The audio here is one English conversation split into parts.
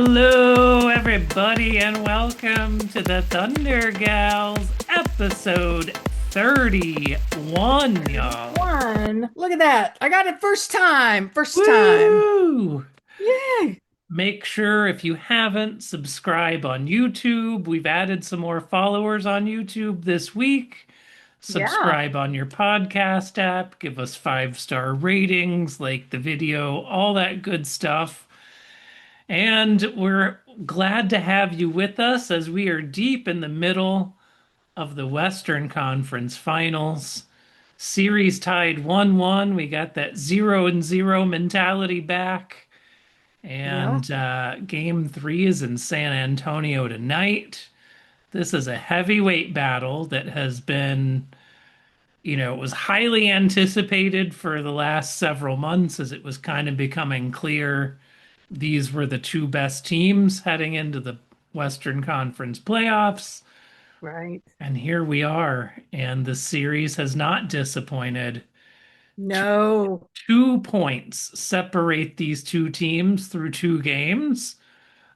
Hello, everybody, and welcome to the Thunder Gals episode 31, y'all. One. Look at that. I got it first time. First time. Woo! Yay. Make sure if you haven't, subscribe on YouTube. We've added some more followers on YouTube this week. Yeah. Subscribe on your podcast app. Give us 5-star ratings, like the video, all that good stuff. And we're glad to have you with us as we are deep in the middle of the Western Conference Finals. Series tied 1-1. We got that 0-0 mentality back. Yeah. And game three is in San Antonio tonight. This is a heavyweight battle that has been, it was highly anticipated for the last several months as it was kind of becoming clear these were the two best teams heading into the Western Conference playoffs. Right. And here we are. And the series has not disappointed. No. 2 points separate these two teams through two games.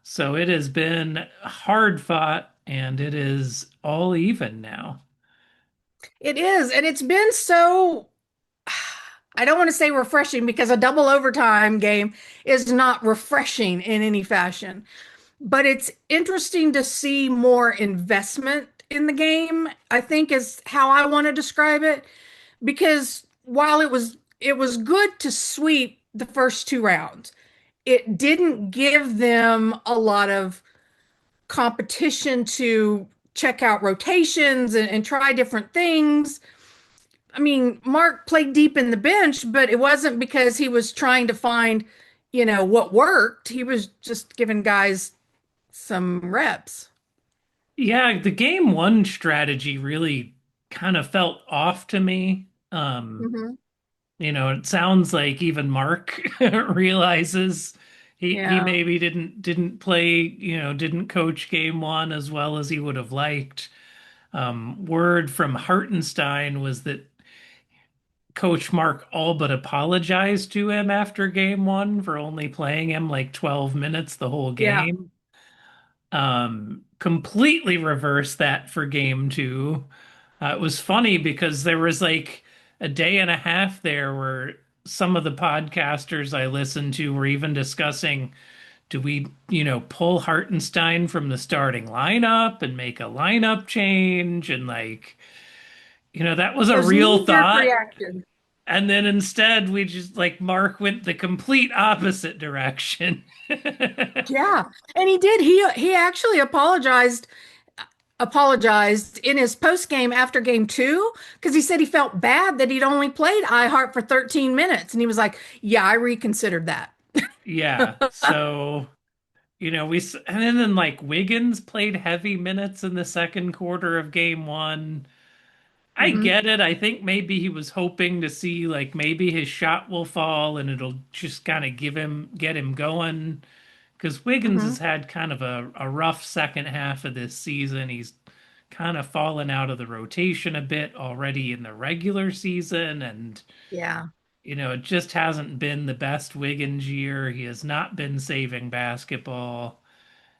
So it has been hard fought and it is all even now. It is. And it's been so, I don't want to say refreshing because a double overtime game is not refreshing in any fashion, but it's interesting to see more investment in the game, I think is how I want to describe it. Because while it was good to sweep the first two rounds, it didn't give them a lot of competition to check out rotations and try different things. I mean, Mark played deep in the bench, but it wasn't because he was trying to find, what worked. He was just giving guys some reps. Yeah, the game one strategy really kind of felt off to me. Hmm. It sounds like even Mark realizes he Yeah. maybe didn't play, didn't coach game one as well as he would have liked. Word from Hartenstein was that Coach Mark all but apologized to him after game one for only playing him like 12 minutes the whole Yeah. game. Completely reversed that for game two. It was funny because there was like a day and a half there where some of the podcasters I listened to were even discussing, do we, pull Hartenstein from the starting lineup and make a lineup change? And like, that was a Those real knee-jerk thought. reactions. And then instead we just like Mark went the complete opposite direction. Yeah. And he did. He actually apologized in his post game after game two because he said he felt bad that he'd only played iHeart for 13 minutes. And he was like, yeah, I reconsidered that. Yeah. So and then like Wiggins played heavy minutes in the second quarter of game one. I Hmm. get it. I think maybe he was hoping to see like maybe his shot will fall and it'll just kind of get him going. Because Wiggins has Hmm. had kind of a rough second half of this season. He's kind of fallen out of the rotation a bit already in the regular season. And, Yeah. it just hasn't been the best Wiggins year. He has not been saving basketball.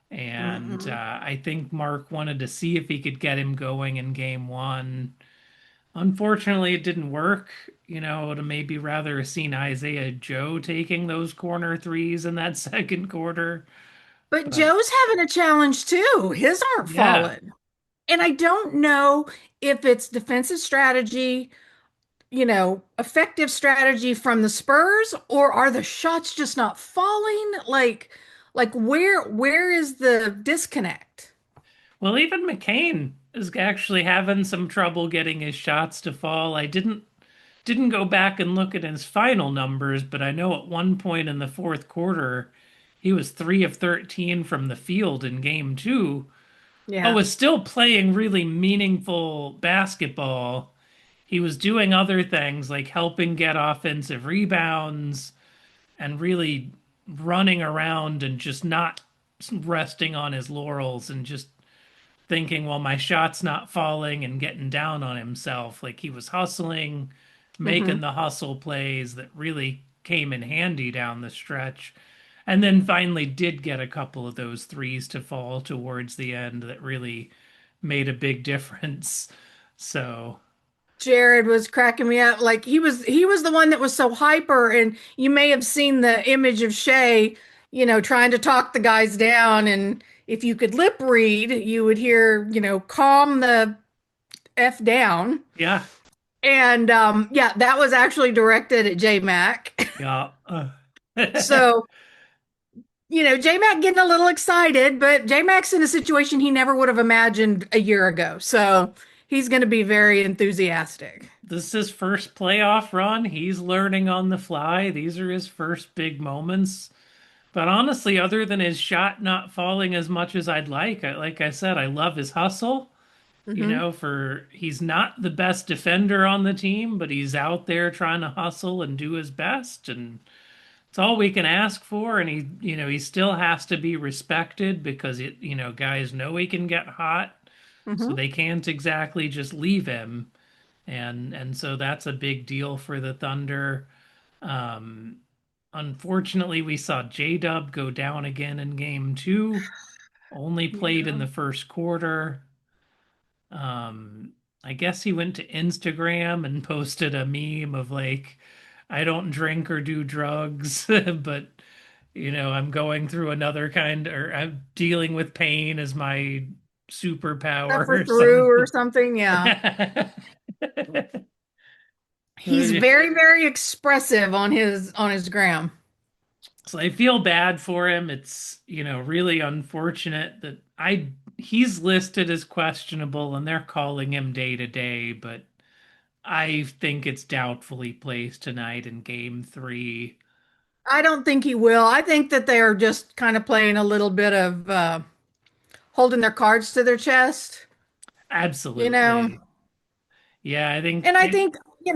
And Hmm. I think Mark wanted to see if he could get him going in game one. Unfortunately, it didn't work. I would have maybe rather seen Isaiah Joe taking those corner threes in that second quarter. But But Joe's having a challenge too. His aren't yeah, falling. And I don't know if it's defensive strategy, effective strategy from the Spurs, or are the shots just not falling? Like where is the disconnect? well, even McCain is actually having some trouble getting his shots to fall. I didn't go back and look at his final numbers, but I know at one point in the fourth quarter, he was 3 of 13 from the field in game two, but Yeah. was still playing really meaningful basketball. He was doing other things like helping get offensive rebounds and really running around and just not resting on his laurels and just thinking, well, my shot's not falling and getting down on himself. Like he was hustling, making Hmm. the hustle plays that really came in handy down the stretch. And then finally did get a couple of those threes to fall towards the end that really made a big difference. So, Jared was cracking me up. Like he was the one that was so hyper, and you may have seen the image of Shai, trying to talk the guys down. And if you could lip read, you would hear, calm the F down. yeah, And yeah, that was actually directed at J Mac. yeah. So, J Mac getting a little excited, but J Mac's in a situation he never would have imagined a year ago. So he's going to be very enthusiastic. This is his first playoff run. He's learning on the fly. These are his first big moments. But honestly, other than his shot not falling as much as I'd like I said, I love his hustle. Hmm. For he's not the best defender on the team, but he's out there trying to hustle and do his best, and it's all we can ask for. And he still has to be respected because guys know he can get hot, so Hmm. they can't exactly just leave him. And so that's a big deal for the Thunder. Um, Unfortunately, we saw J-Dub go down again in game two, only played in Yeah. the first quarter. Um, I guess he went to Instagram and posted a meme of like, I don't drink or do drugs, but I'm going through another kind, or I'm dealing with pain as my superpower Suffer or through or something. something. Yeah. He's So very, very expressive on his gram. I feel bad for him. It's, really unfortunate that he's listed as questionable and they're calling him day to day, but I think it's doubtful he plays tonight in game three. I don't think he will. I think that they're just kind of playing a little bit of holding their cards to their chest, you know. Absolutely. Yeah, I think And I think,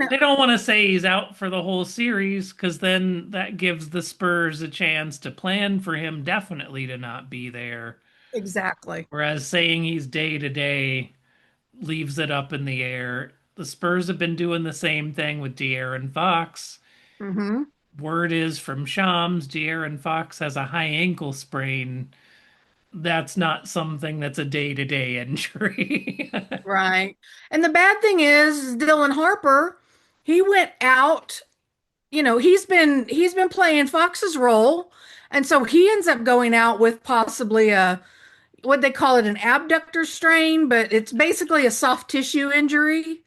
they don't want to say he's out for the whole series because then that gives the Spurs a chance to plan for him definitely to not be there. exactly. Whereas saying he's day to day leaves it up in the air. The Spurs have been doing the same thing with De'Aaron Fox. Hmm. Word is from Shams, De'Aaron Fox has a high ankle sprain. That's not something that's a day-to-day injury. Right. And the bad thing is Dylan Harper, he went out, he's been playing Fox's role. And so he ends up going out with possibly what they call it, an abductor strain, but it's basically a soft tissue injury.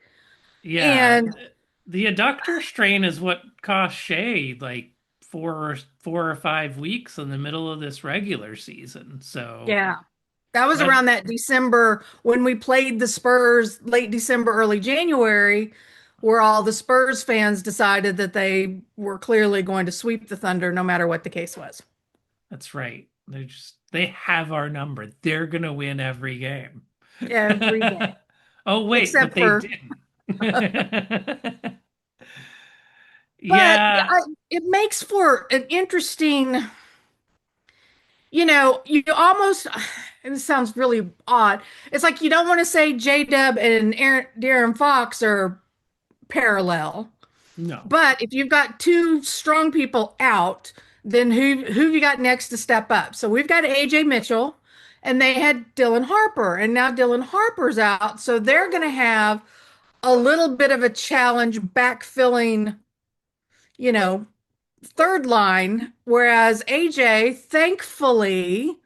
Yeah, And the adductor strain is what cost Shea like 4 or 5 weeks in the middle of this regular season. So yeah, that was that around that December when we played the Spurs, late December, early January, where all the Spurs fans decided that they were clearly going to sweep the Thunder no matter what the case was. that's right. They have our number. They're gonna win every game. Every game, Oh wait, but except they for, didn't. but Yeah, it makes for an interesting, you almost, and it sounds really odd. It's like you don't want to say J-Dub and Darren Fox are parallel. no, But if you've got two strong people out, then who have you got next to step up? So we've got AJ Mitchell, and they had Dylan Harper, and now Dylan Harper's out, so they're going to have a little bit of a challenge backfilling, you know, third line. Whereas AJ, thankfully,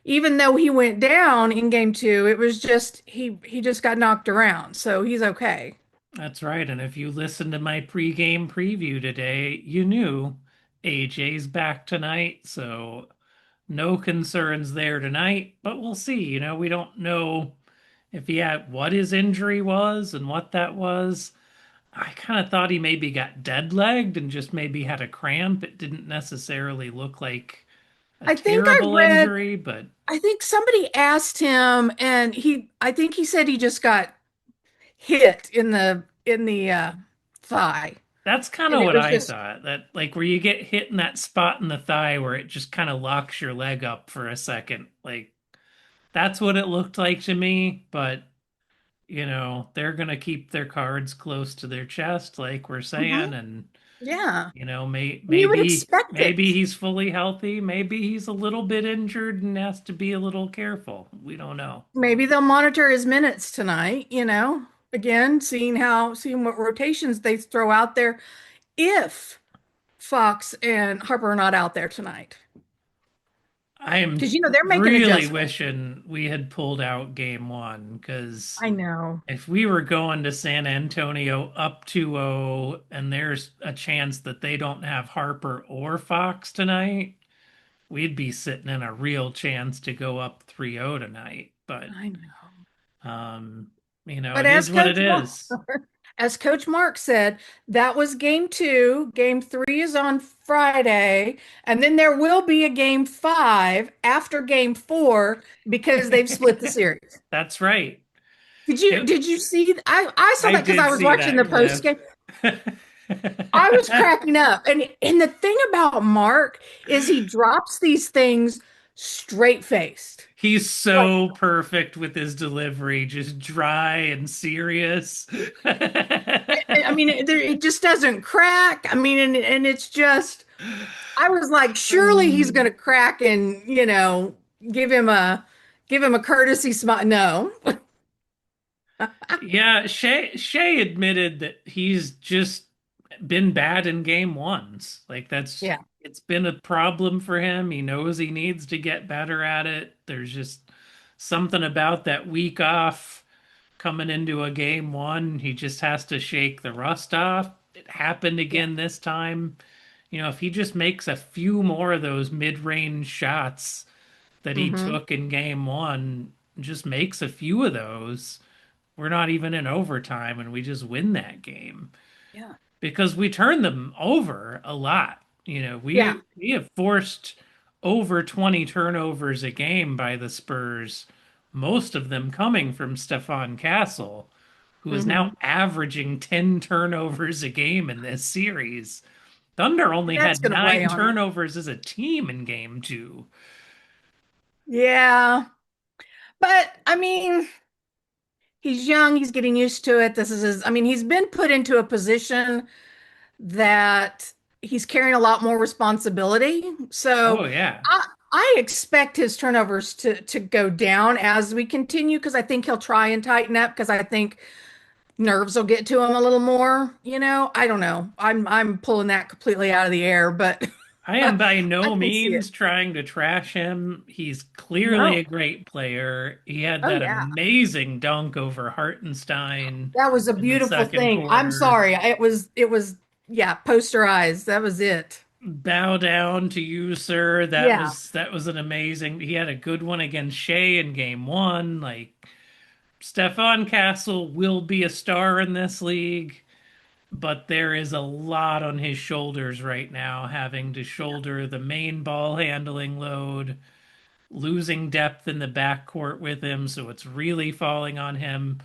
even though he went down in game two, it was just he just got knocked around, so he's okay. that's right. And if you listened to my pregame preview today, you knew AJ's back tonight, so no concerns there tonight. But we'll see. We don't know if he had what his injury was and what that was. I kind of thought he maybe got dead legged and just maybe had a cramp. It didn't necessarily look like a I think I terrible read injury, but I think somebody asked him, and I think he said he just got hit in the thigh, that's kind and of it what was I just, thought. That like where you get hit in that spot in the thigh where it just kind of locks your leg up for a second. Like that's what it looked like to me, but they're gonna keep their cards close to their chest, like we're saying, Mhm. and Yeah. You would expect Maybe it. he's fully healthy. Maybe he's a little bit injured and has to be a little careful. We don't know. Maybe they'll monitor his minutes tonight, again, seeing what rotations they throw out there if Fox and Harper are not out there tonight. I am Because they're making really adjustments. wishing we had pulled out game one because I know. if we were going to San Antonio up 2-0 and there's a chance that they don't have Harper or Fox tonight, we'd be sitting in a real chance to go up 3-0 tonight. But I know. um, But it is what it is. As Coach Mark said, that was game two. Game three is on Friday, and then there will be a game five after game four because they've split the series. That's right. Did you It, did you see? I saw I that because did I was see watching that the post clip. game. I was cracking up. And the thing about Mark is he drops these things straight faced. He's Like, so perfect with his delivery, just dry and serious. I mean, it just doesn't crack. I mean, and it's just, I was like, surely he's going to crack and, give him a give him a courtesy smile. No. Yeah, Shea admitted that he's just been bad in game ones. Like Yeah. it's been a problem for him. He knows he needs to get better at it. There's just something about that week off coming into a game one. He just has to shake the rust off. It happened Yeah. again this time. If he just makes a few more of those mid-range shots that he Hmm. took in game one, just makes a few of those, we're not even in overtime and we just win that game Yeah. because we turn them over a lot. Yeah. We have forced over 20 turnovers a game by the Spurs, most of them coming from Stefan Castle, who is now Hmm. averaging 10 turnovers a game in this series. Thunder only That's had going to weigh nine on him. turnovers as a team in game two. Yeah. But I mean, he's young, he's getting used to it. This is his, I mean, he's been put into a position that he's carrying a lot more responsibility. So Oh, yeah. I expect his turnovers to go down as we continue because I think he'll try and tighten up because I think nerves will get to him a little more. I don't know. I'm pulling that completely out of the air, but I am by I no can see it. means trying to trash him. He's clearly No. a great player. He had Oh that yeah. amazing dunk over Hartenstein That was a in the beautiful second thing. I'm quarter. sorry. It was yeah, posterized. That was it. Bow down to you, sir. Yeah. That was an amazing. He had a good one against Shea in game one. Like Stefan Castle will be a star in this league, but there is a lot on his shoulders right now, having to Yeah. shoulder the main ball handling load, losing depth in the backcourt with him, so it's really falling on him.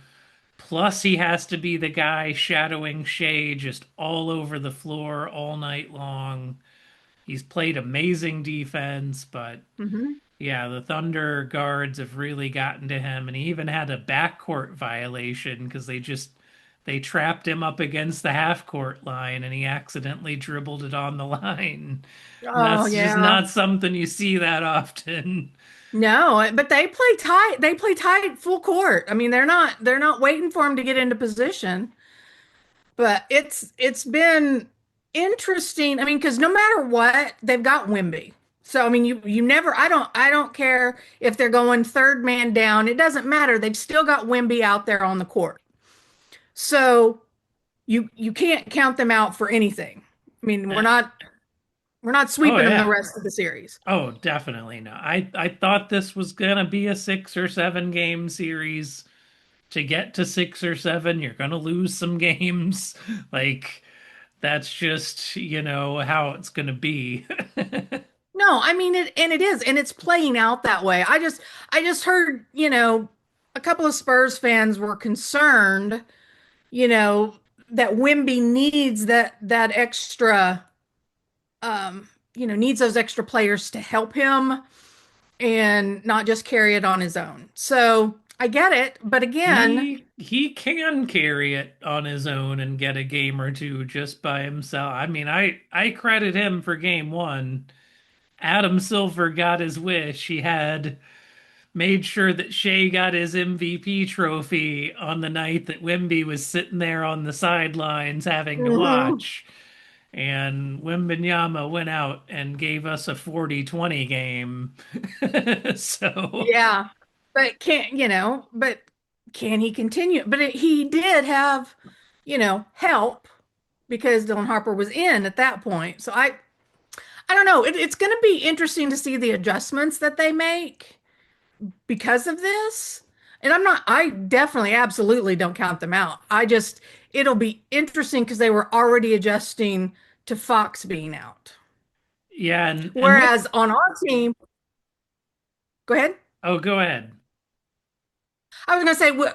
Plus, he has to be the guy shadowing Shea just all over the floor all night long. He's played amazing defense, but Hmm. yeah, the Thunder guards have really gotten to him, and he even had a backcourt violation because they trapped him up against the half court line and he accidentally dribbled it on the line. And Oh that's just yeah. not something you see that often. No, but they play tight. They play tight full court. I mean, they're not waiting for him to get into position. But it's been interesting. I mean, because no matter what, they've got Wimby. So I mean, you never. I don't care if they're going third man down. It doesn't matter. They've still got Wimby out there on the court. So you can't count them out for anything. I mean, we're Eh, not we're not Oh sweeping them the yeah. rest of the series. Oh, definitely not. I thought this was gonna be a 6 or 7 game series. To get to 6 or 7, you're gonna lose some games. Like that's just, how it's gonna be. No, I mean it, and it is, and it's playing out that way. I just heard, a couple of Spurs fans were concerned, you know, that Wimby needs that extra, needs those extra players to help him and not just carry it on his own. So I get it, but again, He can carry it on his own and get a game or two just by himself. I mean, I credit him for game one. Adam Silver got his wish. He had made sure that Shai got his MVP trophy on the night that Wemby was sitting there on the sidelines having to mhm, watch. And Wembanyama went out and gave us a 40-20 game. So, yeah, but but can he continue? But he did have, help because Dylan Harper was in at that point. So I don't know. It's going to be interesting to see the adjustments that they make because of this. And I definitely, absolutely don't count them out. It'll be interesting because they were already adjusting to Fox being out. yeah, and with Whereas on our team, go ahead. oh, go ahead. I was going to say,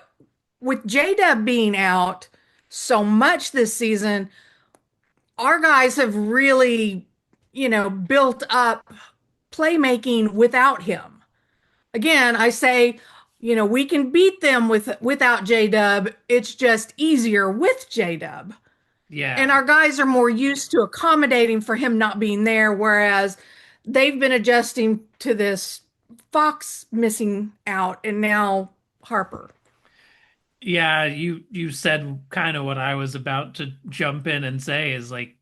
with J-Dub being out so much this season, our guys have really, built up playmaking without him. Again, I say, we can beat them without J-Dub. It's just easier with J-Dub. And Yeah. our guys are more used to accommodating for him not being there, whereas they've been adjusting to this Fox missing out and now Harper. Yeah, you said kind of what I was about to jump in and say is like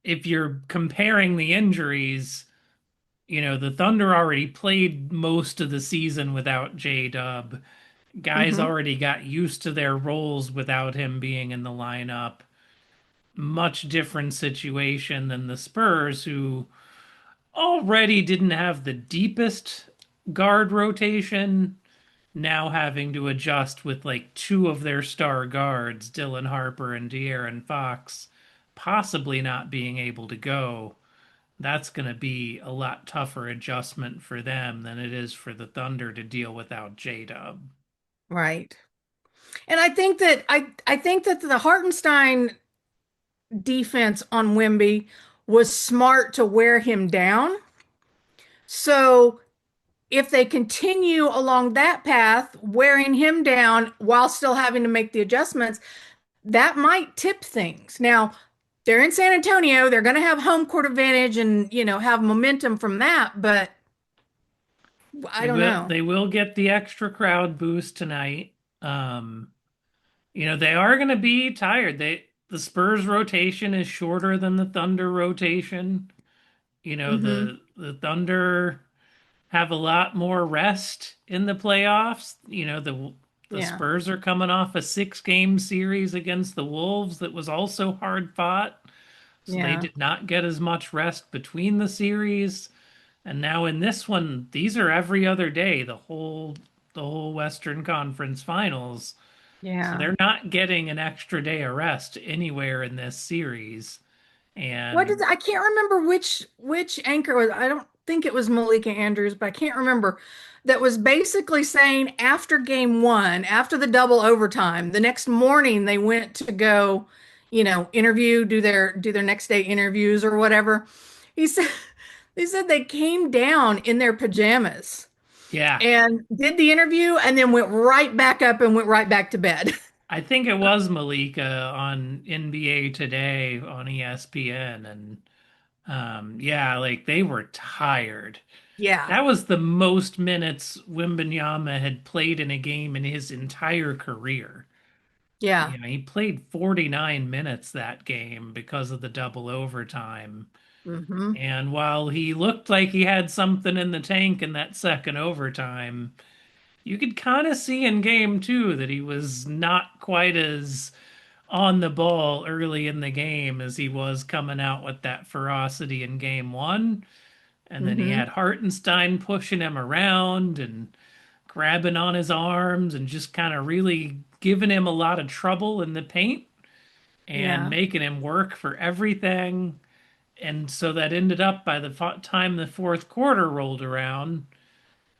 if you're comparing the injuries, the Thunder already played most of the season without J-Dub. Guys Hmm. already got used to their roles without him being in the lineup. Much different situation than the Spurs, who already didn't have the deepest guard rotation, now having to adjust with like two of their star guards, Dylan Harper and De'Aaron Fox, possibly not being able to go. That's going to be a lot tougher adjustment for them than it is for the Thunder to deal without J-Dub. Right. And I think that the Hartenstein defense on Wemby was smart to wear him down. So if they continue along that path, wearing him down while still having to make the adjustments, that might tip things. Now, they're in San Antonio, they're going to have home court advantage and, have momentum from that, but I They don't will know. they will get the extra crowd boost tonight. Um, they are going to be tired. The Spurs rotation is shorter than the Thunder rotation. Hmm. The Thunder have a lot more rest in the playoffs. The Yeah. Spurs are coming off a 6-game series against the Wolves that was also hard fought. So they Yeah. did not get as much rest between the series. And now in this one, these are every other day, the whole Western Conference Finals. So Yeah. they're not getting an extra day of rest anywhere in this series. And I can't remember which anchor was. I don't think it was Malika Andrews, but I can't remember. That was basically saying after game one, after the double overtime, the next morning they went to go, interview, do their next day interviews or whatever. He said they said they came down in their pajamas yeah, and did the interview and then went right back up and went right back to bed. I think it was Malika on NBA Today on ESPN. And yeah, like they were tired. Yeah. That was the most minutes Wembanyama had played in a game in his entire career. Yeah. He played 49 minutes that game because of the double overtime. Hmm. And while he looked like he had something in the tank in that second overtime, you could kind of see in game two that he was not quite as on the ball early in the game as he was coming out with that ferocity in game one. And then he Hmm. had Hartenstein pushing him around and grabbing on his arms and just kind of really giving him a lot of trouble in the paint and Yeah. making him work for everything. And so that ended up by the time the fourth quarter rolled around,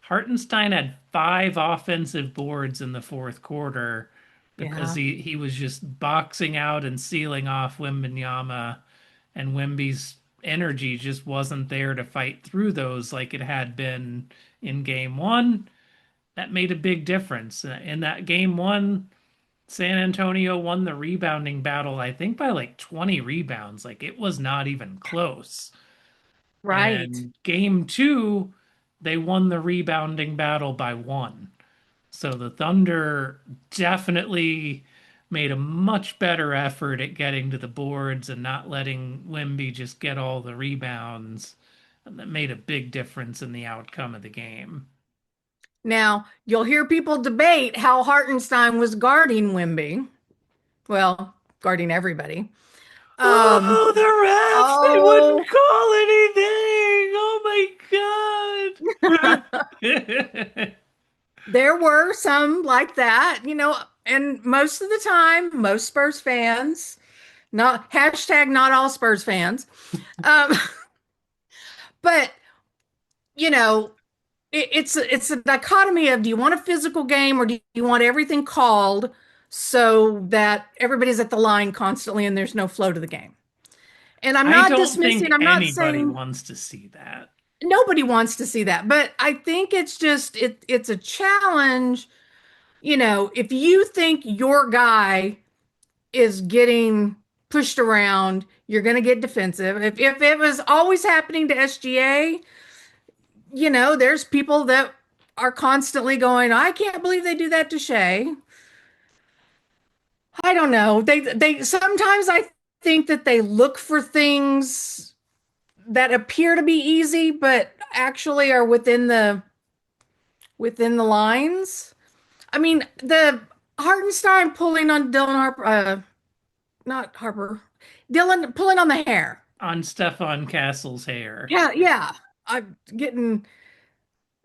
Hartenstein had 5 offensive boards in the fourth quarter because Yeah. he was just boxing out and sealing off Wembanyama, and Wemby's energy just wasn't there to fight through those like it had been in game one. that made a big difference. In that game one, San Antonio won the rebounding battle, I think by like 20 rebounds. Like it was not even close. Right. And game two, they won the rebounding battle by one. So the Thunder definitely made a much better effort at getting to the boards and not letting Wimby just get all the rebounds. And that made a big difference in the outcome of the game. Now, you'll hear people debate how Hartenstein was guarding Wimby. Well, guarding everybody. Um, Oh, the refs, they wouldn't oh, call anything. Oh my God. there were some like that, and most of the time, most Spurs fans, not hashtag not all Spurs fans, um, but you know, it's a dichotomy of do you want a physical game or do you want everything called so that everybody's at the line constantly and there's no flow to the game. And I'm I not don't dismissing, think I'm not anybody saying wants to see that. nobody wants to see that, but I think it's just it's a challenge. If you think your guy is getting pushed around, you're going to get defensive. If it was always happening to SGA, there's people that are constantly going, I can't believe they do that to Shai. I don't know. They sometimes I think that they look for things that appear to be easy, but actually are within the lines. I mean, the Hartenstein pulling on Dylan Harper, not Harper, Dylan pulling on the hair. On Stefan Castle's hair. Yeah, yeah. I'm getting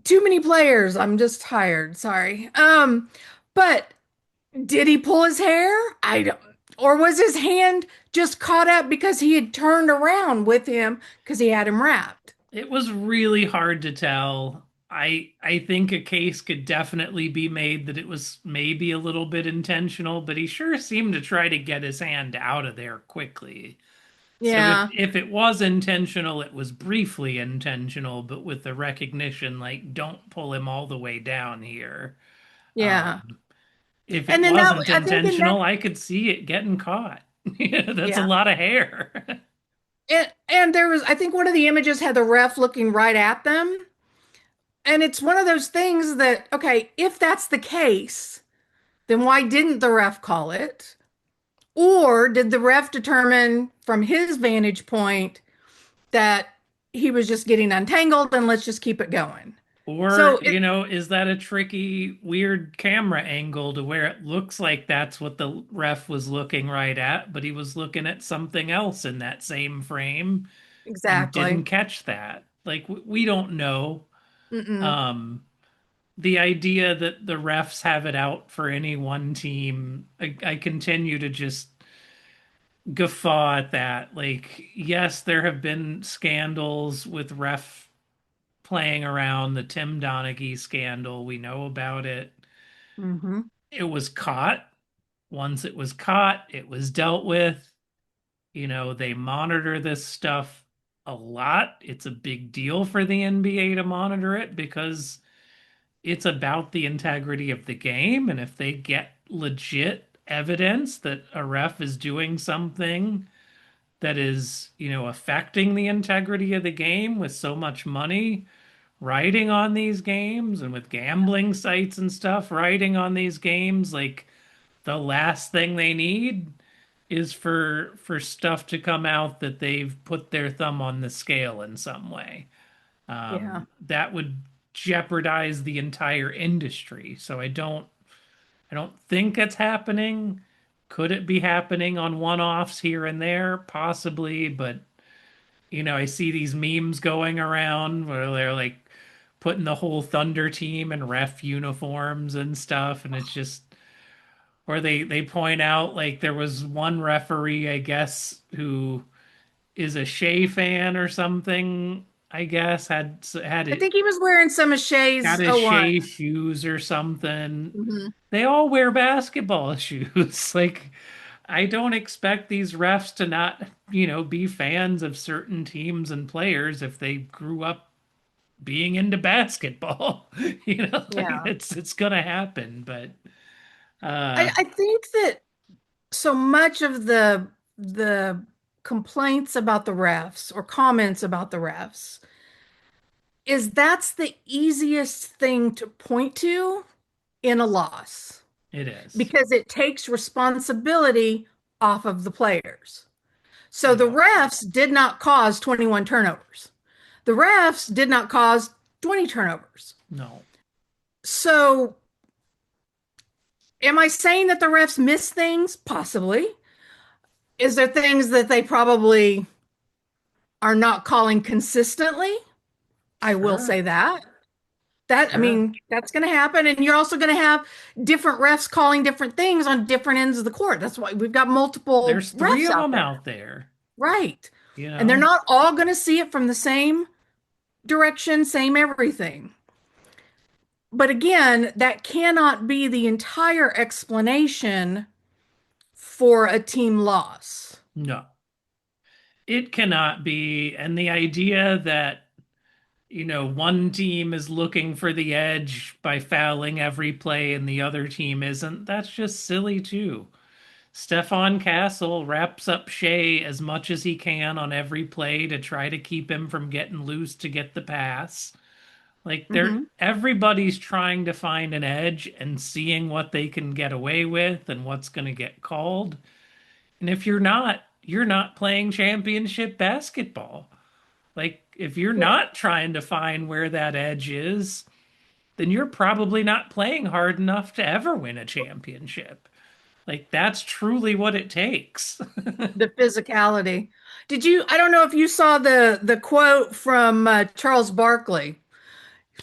too many players. I'm just tired. Sorry. But did he pull his hair? I don't, or was his hand just caught up because he had turned around with him because he had him wrapped? It was really hard to tell. I think a case could definitely be made that it was maybe a little bit intentional, but he sure seemed to try to get his hand out of there quickly. So if Yeah, if it was intentional, it was briefly intentional, but with the recognition like don't pull him all the way down here. yeah. Um, if it And then wasn't I think in that, intentional, I could see it getting caught. Yeah, that's a yeah. lot of hair. And there was, I think one of the images had the ref looking right at them. And it's one of those things that, okay, if that's the case, then why didn't the ref call it? Or did the ref determine from his vantage point that he was just getting untangled and let's just keep it going? Or, So it is that a tricky, weird camera angle to where it looks like that's what the ref was looking right at, but he was looking at something else in that same frame and didn't exactly. catch that? Like, we don't know. Mm-mm. Um, the idea that the refs have it out for any one team, I continue to just guffaw at that. Like, yes, there have been scandals with ref playing around, the Tim Donaghy scandal. We know about it. Hmm. It was caught. Once it was caught, it was dealt with. They monitor this stuff a lot. It's a big deal for the NBA to monitor it because it's about the integrity of the game. And if they get legit evidence that a ref is doing something that is, affecting the integrity of the game with so much money riding on these games and with gambling sites and stuff riding on these games, like the last thing they need is for stuff to come out that they've put their thumb on the scale in some way. Yeah. That would jeopardize the entire industry. So I don't think it's happening. Could it be happening on one-offs here and there? Possibly, but I see these memes going around where they're like putting the whole Thunder team in ref uniforms and stuff, and it's just or they point out like there was one referee, I guess, who is a Shea fan or something, I guess, had I it think he was wearing some of got Shay's his oh 01. Shea shoes or something. Hmm. They all wear basketball shoes. Like, I don't expect these refs to not, be fans of certain teams and players if they grew up being into basketball. Like Yeah. it's gonna happen. But I, uh I think that so much of the complaints about the refs or comments about the refs is that's the easiest thing to point to in a loss it is. because it takes responsibility off of the players. So the Yeah. refs did not cause 21 turnovers. The refs did not cause 20 turnovers. No. So am I saying that the refs miss things? Possibly. Is there things that they probably are not calling consistently? I will Sure. say that. That, I Sure. mean, that's going to happen. And you're also going to have different refs calling different things on different ends of the court. That's why we've got multiple There's three refs of out them there. out there, Right. you And they're know? not all going to see it from the same direction, same everything. But again, that cannot be the entire explanation for a team loss. No. It cannot be. And the idea that, one team is looking for the edge by fouling every play and the other team isn't, that's just silly too. Stefan Castle wraps up Shai as much as he can on every play to try to keep him from getting loose to get the pass. Like Hmm. everybody's trying to find an edge and seeing what they can get away with and what's going to get called. And if you're not playing championship basketball. Like if you're Yeah. not trying to find where that edge is, then you're probably not playing hard enough to ever win a championship. Like that's truly what it takes. The physicality. I don't know if you saw the quote from Charles Barkley.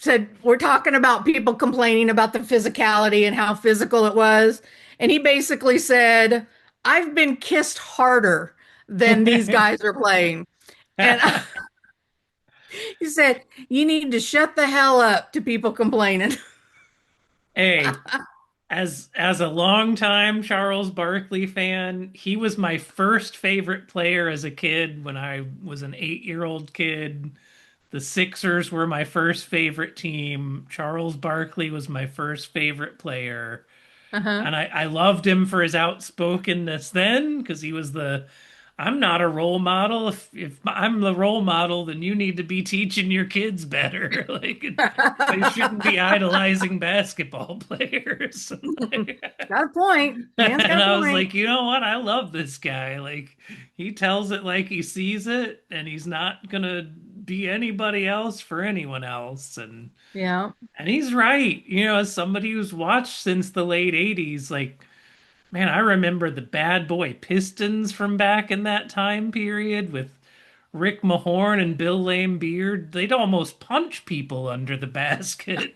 Said we're talking about people complaining about the physicality and how physical it was. And he basically said, I've been kissed harder than these guys are playing. And he said, you need to shut the hell up to people complaining. Hey, as a longtime Charles Barkley fan, he was my first favorite player as a kid when I was an 8-year-old kid. The Sixers were my first favorite team. Charles Barkley was my first favorite player. Uh-huh. And I loved him for his outspokenness then because he was I'm not a role model. If I'm the role model, then you need to be teaching your kids better. Like they shouldn't be idolizing basketball players. Got a point. Man's And got a I was point. like, you know what? I love this guy. Like he tells it like he sees it, and he's not gonna be anybody else for anyone else. Yeah. And he's right. As somebody who's watched since the late 80s, like, man, I remember the bad boy Pistons from back in that time period with Rick Mahorn and Bill Laimbeer. They'd almost punch people under the basket.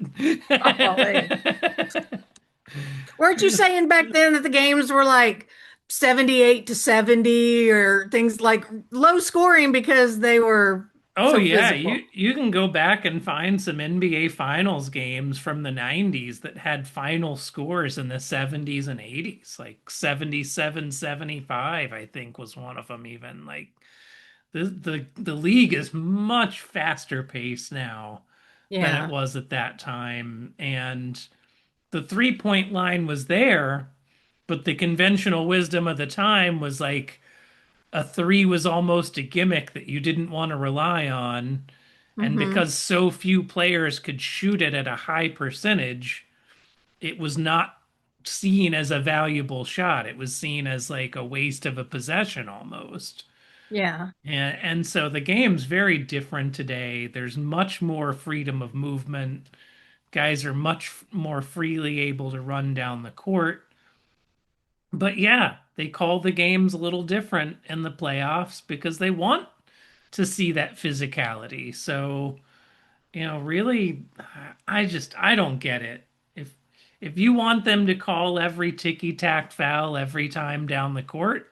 Golly. Weren't you saying back then that the games were like 78 to 70 or things like low scoring because they were Oh so yeah, physical? you can go back and find some NBA Finals games from the 90s that had final scores in the 70s and 80s, like 77-75, I think was one of them even. Like the league is much faster paced now than it Yeah. was at that time. And the 3-point line was there, but the conventional wisdom of the time was like a three was almost a gimmick that you didn't want to rely on. And Hmm. because so few players could shoot it at a high percentage, it was not seen as a valuable shot. It was seen as like a waste of a possession almost. Yeah. And so the game's very different today. There's much more freedom of movement. Guys are much more freely able to run down the court. But yeah, they call the games a little different in the playoffs because they want to see that physicality. So, really, I don't get it. If you want them to call every ticky-tack foul every time down the court,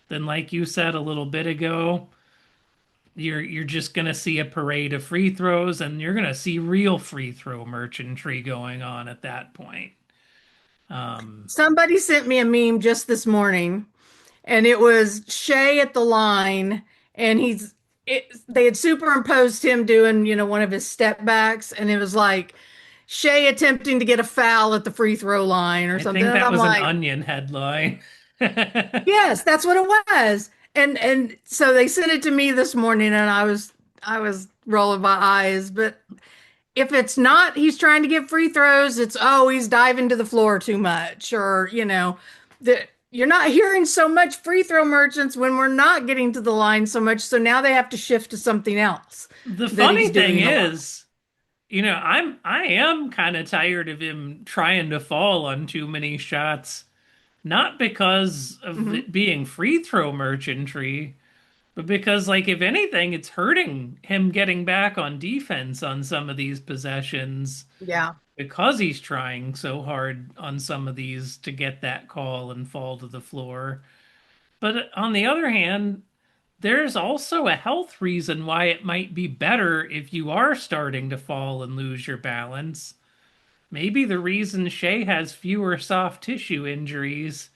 then like you said a little bit ago, you're just gonna see a parade of free throws and you're gonna see real free throw merchantry going on at that point. Um, Somebody sent me a meme just this morning, and it was Shea at the line, and they had superimposed him doing, one of his step backs, and it was like Shea attempting to get a foul at the free throw line or I something. think And that I'm was an like, Onion headline. yes, that's what it was. And so they sent it to me this morning, and I was rolling my eyes. But if it's not he's trying to get free throws, it's he's diving to the floor too much, or that you're not hearing so much free throw merchants when we're not getting to the line so much. So now they have to shift to something else The that funny he's thing doing a lot. is, I am kind of tired of him trying to fall on too many shots, not because of Hmm. it being free throw merchantry, but because, like, if anything, it's hurting him getting back on defense on some of these possessions Yeah, because he's trying so hard on some of these to get that call and fall to the floor. But on the other hand, there's also a health reason why it might be better if you are starting to fall and lose your balance. Maybe the reason Shea has fewer soft tissue injuries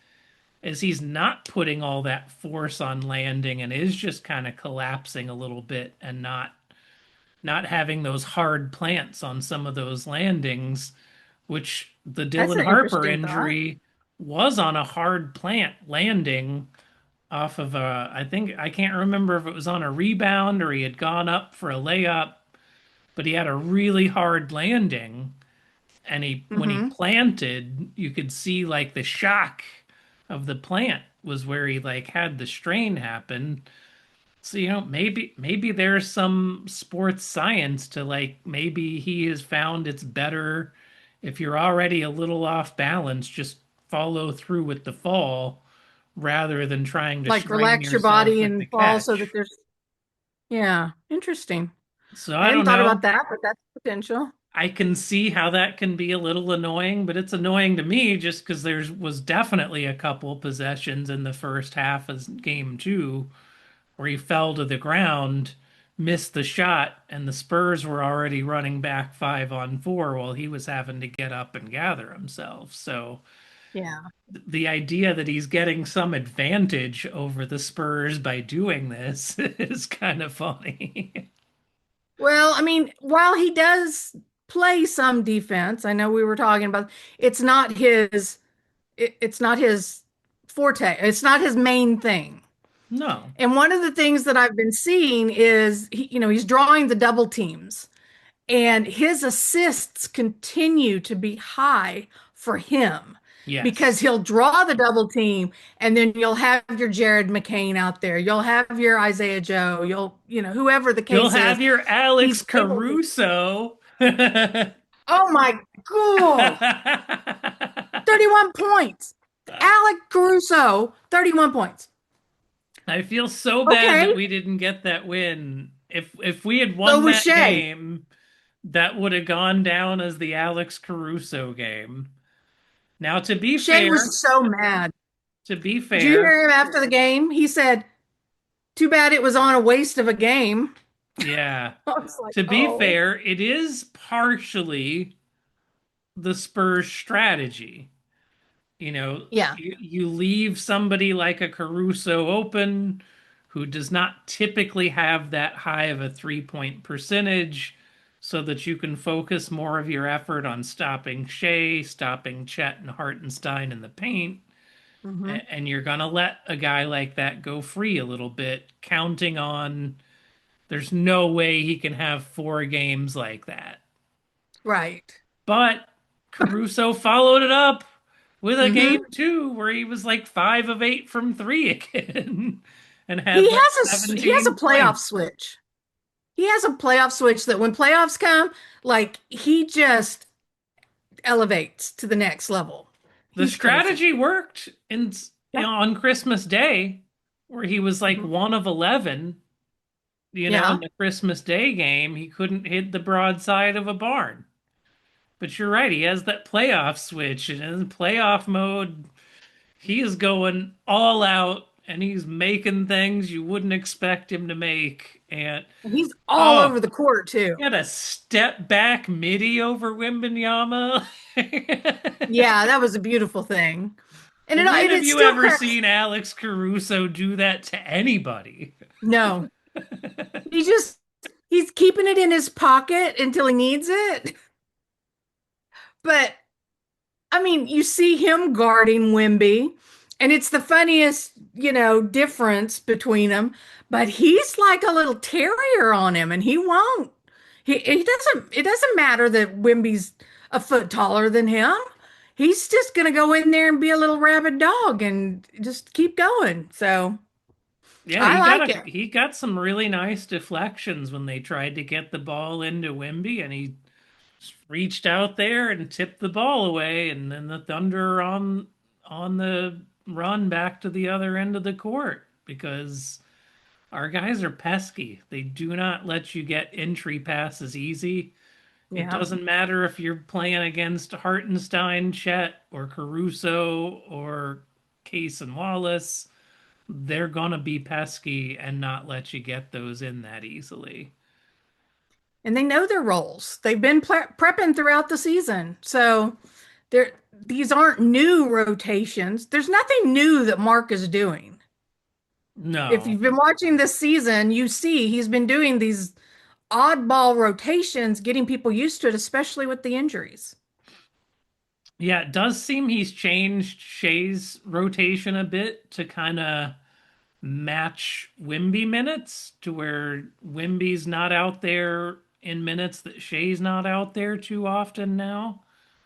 is he's not putting all that force on landing and is just kind of collapsing a little bit and not having those hard plants on some of those landings, which the that's Dylan an Harper interesting thought. injury was on a hard plant landing off of a, I think, I can't remember if it was on a rebound or he had gone up for a layup, but he had a really hard landing. And when he Hmm. planted, you could see like the shock of the plant was where he like had the strain happen. So, maybe there's some sports science to like maybe he has found it's better if you're already a little off balance, just follow through with the fall rather than trying to Like strain relax your yourself body with the and fall so that catch. there's, yeah, interesting. So I I hadn't don't thought about know. that, but that's potential. I can see how that can be a little annoying, but it's annoying to me just because there was definitely a couple possessions in the first half of game two where he fell to the ground, missed the shot, and the Spurs were already running back 5-on-4 while he was having to get up and gather himself. So Yeah. the idea that he's getting some advantage over the Spurs by doing this is kind of funny. Well, I mean, while he does play some defense, I know we were talking about it's not his forte. It's not his main thing. No. And one of the things that I've been seeing is he's drawing the double teams, and his assists continue to be high for him because Yes. he'll draw the double team, and then you'll have your Jared McCain out there. You'll have your Isaiah Joe. Whoever the You'll case is, have your he's Alex able to. Caruso. Oh my God. 31 points. Alex Caruso, 31 points. I feel so bad Okay. that we didn't get that win. If we had So won was that Shea. game, that would have gone down as the Alex Caruso game. Now, Shea was so mad. to be Did you fair, hear him after the game? He said, too bad it was on a waste of a game. yeah, I was like, to be oh, fair, it is partially the Spurs strategy. yeah. You leave somebody like a Caruso open who does not typically have that high of a 3-point percentage so that you can focus more of your effort on stopping Shea, stopping Chet and Hartenstein in the paint. Hmm. And you're going to let a guy like that go free a little bit, counting on there's no way he can have 4 games like that. Right. But Caruso followed it up with a game Hmm. two where he was like 5 of 8 from three again and He had like has a 17 playoff points. switch. He has a playoff switch that when playoffs come, like he just elevates to the next level. The He's crazy. strategy worked Yeah. on Christmas Day where he was like Mhm. 1 of 11, in Yeah. the Christmas Day game. He couldn't hit the broadside of a barn. But you're right, he has that playoff switch and in playoff mode, he is going all out and he's making things you wouldn't expect him to make. And And he's all oh, over the court too. he had a step back midi over Wimbenyama. Yeah, that was a beautiful thing. And When it have you still ever cracks. seen Alex Caruso do that to anybody? No. He just he's keeping it in his pocket until he needs it. But I mean, you see him guarding Wimby, and it's the funniest, difference between them. But he's like a little terrier on him, and he won't. He doesn't. It doesn't matter that Wimby's a foot taller than him. He's just gonna go in there and be a little rabid dog and just keep going. So Yeah, I like it. he got some really nice deflections when they tried to get the ball into Wimby, and he reached out there and tipped the ball away, and then the Thunder are on the run back to the other end of the court because our guys are pesky. They do not let you get entry passes easy. It Yeah. doesn't matter if you're playing against Hartenstein, Chet, or Caruso, or Case and Wallace. They're gonna be pesky and not let you get those in that easily. And they know their roles. They've been prepping throughout the season. So these aren't new rotations. There's nothing new that Mark is doing. If No. you've been watching this season, you see he's been doing these oddball rotations, getting people used to it, especially with the injuries. Yeah, it does seem he's changed Shai's rotation a bit to kind of match Wimby minutes to where Wimby's not out there in minutes that Shai's not out there too often now.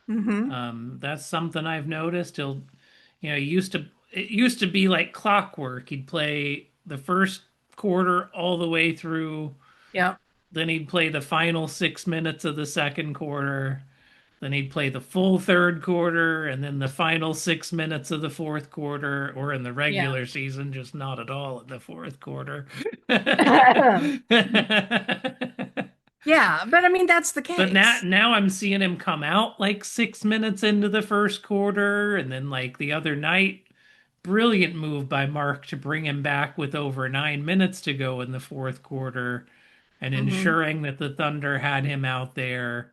Hmm. That's something I've noticed. He it used to be like clockwork. He'd play the first quarter all the way through, Yeah. then he'd play the final 6 minutes of the second quarter. Then he'd play the full third quarter and then the final 6 minutes of the fourth quarter, or in the Yeah. regular season, just not at all in the fourth quarter. Yeah. But I mean, that's the But now, case. now I'm seeing him come out like 6 minutes into the first quarter, and then like the other night, brilliant move by Mark to bring him back with over 9 minutes to go in the fourth quarter and Hmm. ensuring that the Thunder had him out there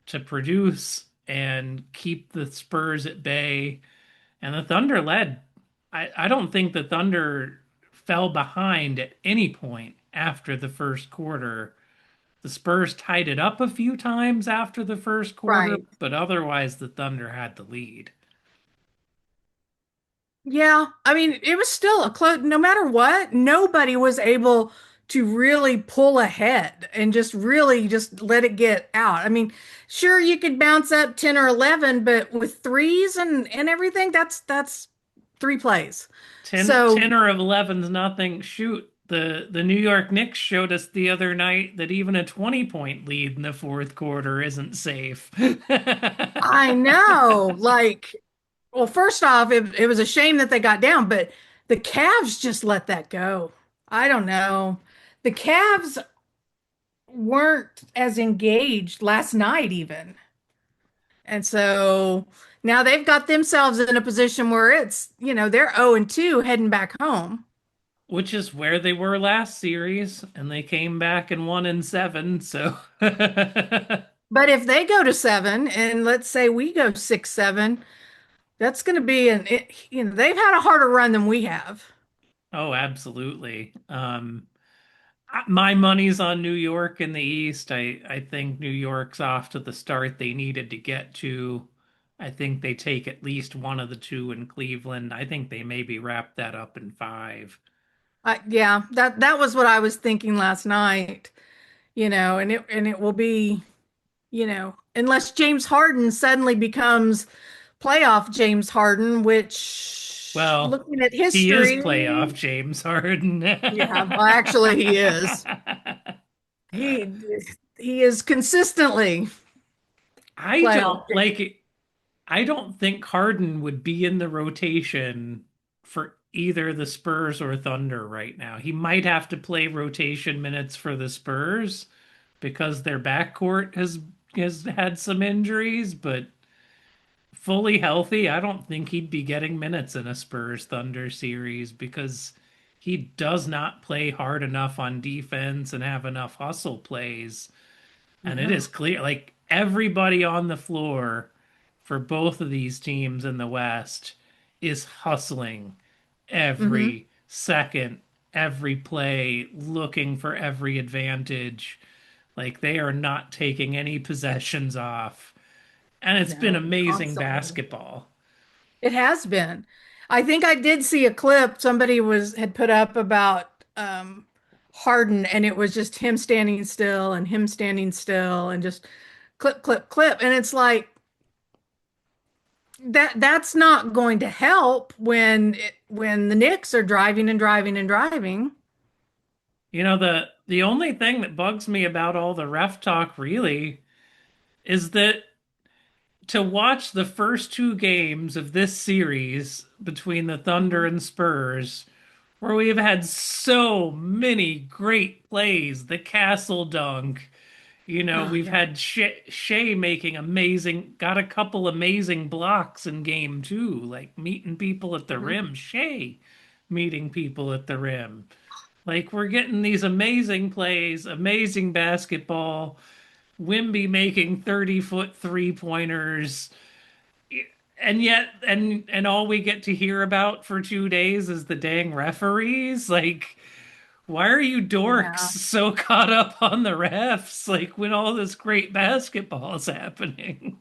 to produce and keep the Spurs at bay. And the Thunder led. I don't think the Thunder fell behind at any point after the first quarter. The Spurs tied it up a few times after the first quarter, Right. but otherwise the Thunder had the lead. Yeah, I mean, it was still a close, no matter what, nobody was able to really pull ahead and just really just let it get out. I mean, sure you could bounce up 10 or 11, but with threes and everything, that's three plays. 10 So or 11's nothing. Shoot, the New York Knicks showed us the other night that even a 20-point lead in the fourth quarter isn't safe. I know, like, well, first off, it was a shame that they got down, but the Cavs just let that go. I don't know. The Cavs weren't as engaged last night even. And so now they've got themselves in a position where they're 0 and 2 heading back home. Which is where they were last series, and they came back and won in seven. So, But if they go to 7 and let's say we go 6, 7, that's going to be they've had a harder run than we have. oh, absolutely. My money's on New York in the East. I think New York's off to the start they needed to get to. I think they take at least one of the two in Cleveland. I think they maybe wrap that up in five. Yeah, that was what I was thinking last night, and it will be, unless James Harden suddenly becomes playoff James Harden, which Well, looking at he is history, playoff James Harden. yeah, well, actually he is. He he is consistently I playoff. don't like I don't think Harden would be in the rotation for either the Spurs or Thunder right now. He might have to play rotation minutes for the Spurs because their backcourt has had some injuries, but fully healthy, I don't think he'd be getting minutes in a Spurs Thunder series because he does not play hard enough on defense and have enough hustle plays. And it Yeah. is clear, like everybody on the floor for both of these teams in the West is hustling Hmm. every second every play, looking for every advantage. Like they are not taking any possessions off. And it's been No, amazing constantly. basketball. It has been. I think I did see a clip somebody was had put up about Harden, and it was just him standing still and him standing still and just clip, clip, clip. And it's like that's not going to help when the Knicks are driving and driving and driving. The only thing that bugs me about all the ref talk really is that to watch the first two games of this series between the Thunder Mhm. and Spurs, where we have had so many great plays, the castle dunk. Oh We've yeah. had Shai making got a couple amazing blocks in game two, like meeting people at the Mhm. rim. Shai meeting people at the rim. Like we're getting these amazing plays, amazing basketball. Wimby making 30-foot three pointers. And all we get to hear about for 2 days is the dang referees. Like, why are you dorks Yeah. so caught up on the refs? Like when all this great basketball is happening.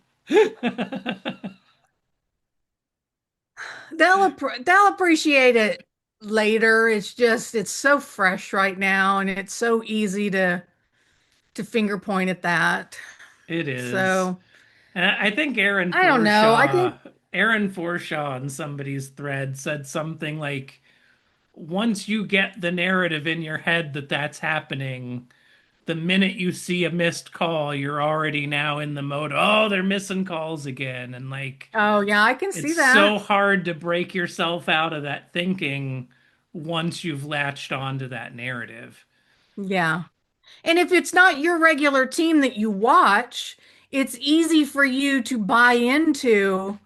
They'll appreciate it later. It's just it's so fresh right now and it's so easy to finger point at that. It is. So And I think I don't know. I think Aaron Forshaw in somebody's thread said something like, once you get the narrative in your head that that's happening, the minute you see a missed call, you're already now in the mode, oh, they're missing calls again. And like, oh yeah, I can it's see that. so hard to break yourself out of that thinking once you've latched onto that narrative. Yeah. And if it's not your regular team that you watch, it's easy for you to buy into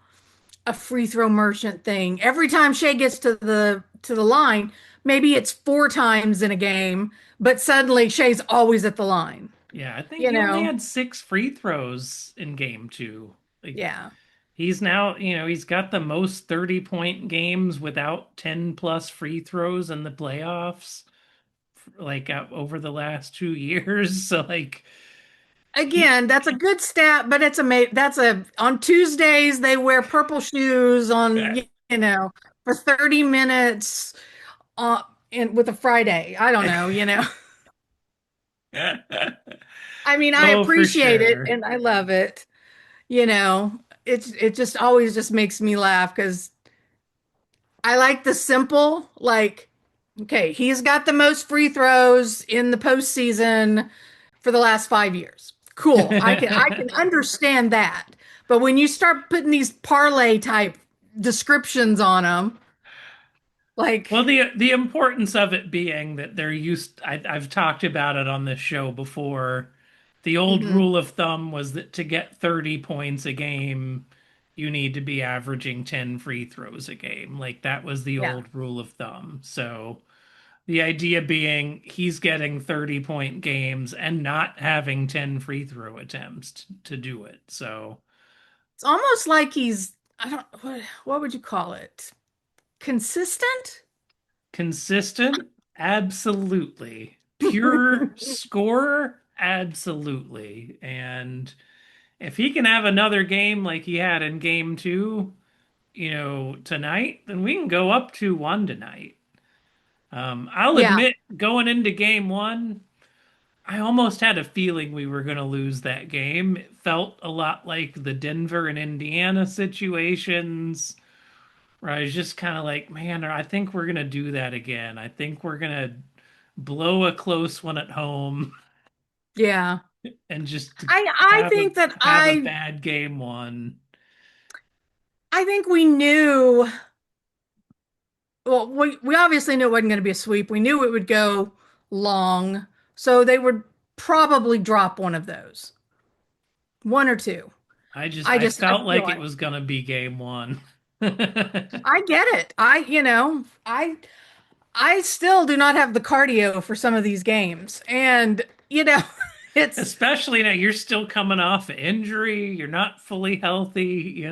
a free throw merchant thing. Every time Shea gets to the line, maybe it's four times in a game, but suddenly Shea's always at the line. Yeah, I think You he only know? had 6 free throws in game two. Like, Yeah. he's now, he's got the most 30-point games without 10 plus free throws in the playoffs, like over the last 2 years. So, like, he, Again, that's a good stat, but that's a on Tuesdays they wear purple shoes on for 30 minutes uh with a Friday. I don't know. I mean, I oh, for appreciate it sure. and I love it. You know, it just always just makes me laugh because I like the simple, like, okay, he's got the most free throws in the postseason for the last 5 years. Cool. I can understand that. But when you start putting these parlay type descriptions on them, Well, like, the importance of it being that I've talked about it on this show before. The old mhm, rule of thumb was that to get 30 points a game, you need to be averaging 10 free throws a game. Like that was the yeah. old rule of thumb. So the idea being he's getting 30-point games and not having 10 free throw attempts to do it. So It's almost like he's, I don't, what would you call it? Consistent? consistent, absolutely. Pure scorer, absolutely. And if he can have another game like he had in game two, tonight, then we can go up 2-1 tonight. I'll Yeah, admit, going into game one, I almost had a feeling we were going to lose that game. It felt a lot like the Denver and Indiana situations, where I was just kind of like, man, I think we're going to do that again. I think we're going to blow a close one at home yeah. and just I think that have a bad game one. I think we knew. Well, we obviously knew it wasn't going to be a sweep. We knew it would go long, so they would probably drop one of those, one or two. I I felt feel like it like was going to be game one. I get it. I still do not have the cardio for some of these games, and you know, it's Especially now you're still coming off injury, you're not fully healthy.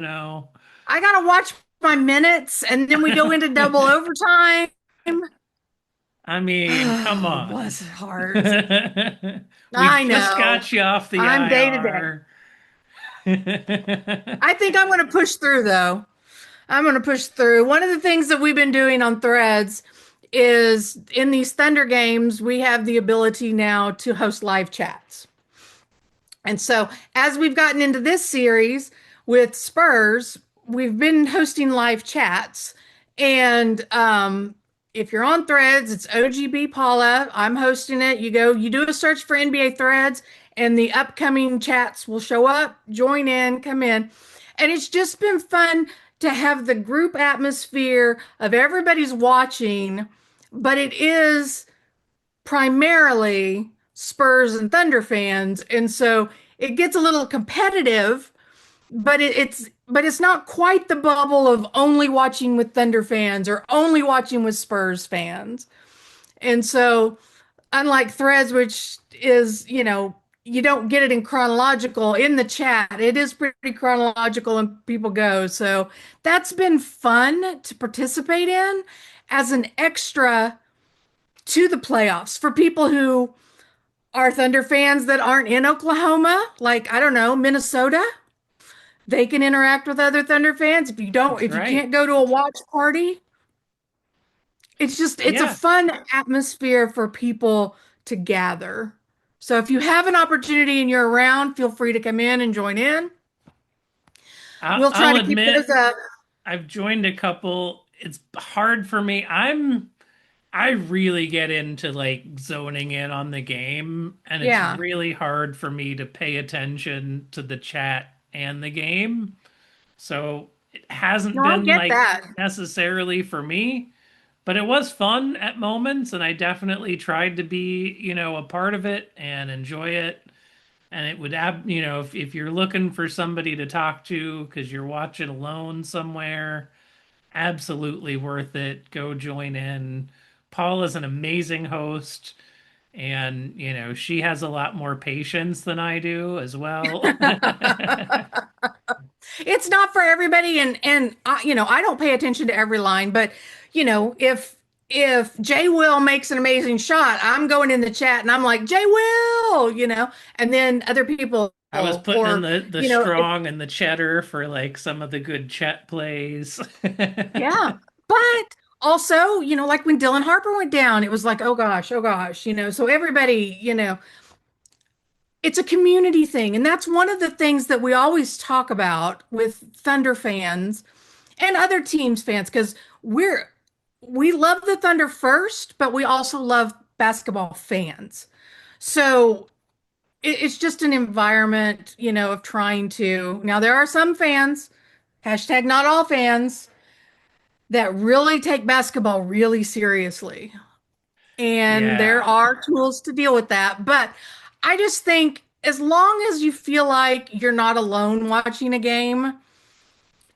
I gotta watch my minutes, and then we go into double overtime. I mean, come Oh, on. bless his heart. We I just know. got you off the I'm day to day. IR. I think I'm going to push through though. I'm going to push through. One of the things that we've been doing on Threads is in these Thunder games, we have the ability now to host live chats. And so, as we've gotten into this series with Spurs, we've been hosting live chats. And if you're on Threads, it's OGB Paula. I'm hosting it. You go, you do a search for NBA Threads, and the upcoming chats will show up. Join in, come in. And it's just been fun to have the group atmosphere of everybody's watching, but it is primarily Spurs and Thunder fans, and so it gets a little competitive, but it's not quite the bubble of only watching with Thunder fans or only watching with Spurs fans. And so, unlike Threads, which is, you don't get it in chronological in the chat, it is pretty chronological and people go. So that's been fun to participate in as an extra to the playoffs for people who are Thunder fans that aren't in Oklahoma, like I don't know, Minnesota. They can interact with other Thunder fans. That's If you right. can't go to a watch party, it's a Yeah, fun atmosphere for people to gather. So if you have an opportunity and you're around, feel free to come in and join in. We'll try I'll to keep admit those up. I've joined a couple. It's hard for me. I really get into like zoning in on the game, and it's Yeah. really hard for me to pay attention to the chat and the game. So it hasn't No, I been get like that. necessarily for me, but it was fun at moments, and I definitely tried to be, a part of it and enjoy it. And it would if you're looking for somebody to talk to because you're watching alone somewhere, absolutely worth it. Go join in. Paul is an amazing host, and she has a lot more patience than I do as well. It's not for everybody, and I don't pay attention to every line, but if Jay Will makes an amazing shot, I'm going in the chat and I'm like, Jay Will, and then other people, I was putting in or the if strong and the cheddar for like some of the good chat plays. yeah, but also, like when Dylan Harper went down, it was like, oh gosh, so everybody, it's a community thing, and that's one of the things that we always talk about with Thunder fans and other teams fans, because we love the Thunder first, but we also love basketball fans. So it's just an environment, of trying to. Now there are some fans, hashtag not all fans, that really take basketball really seriously. And there Yeah. are tools to deal with that. But I just think as long as you feel like you're not alone watching a game,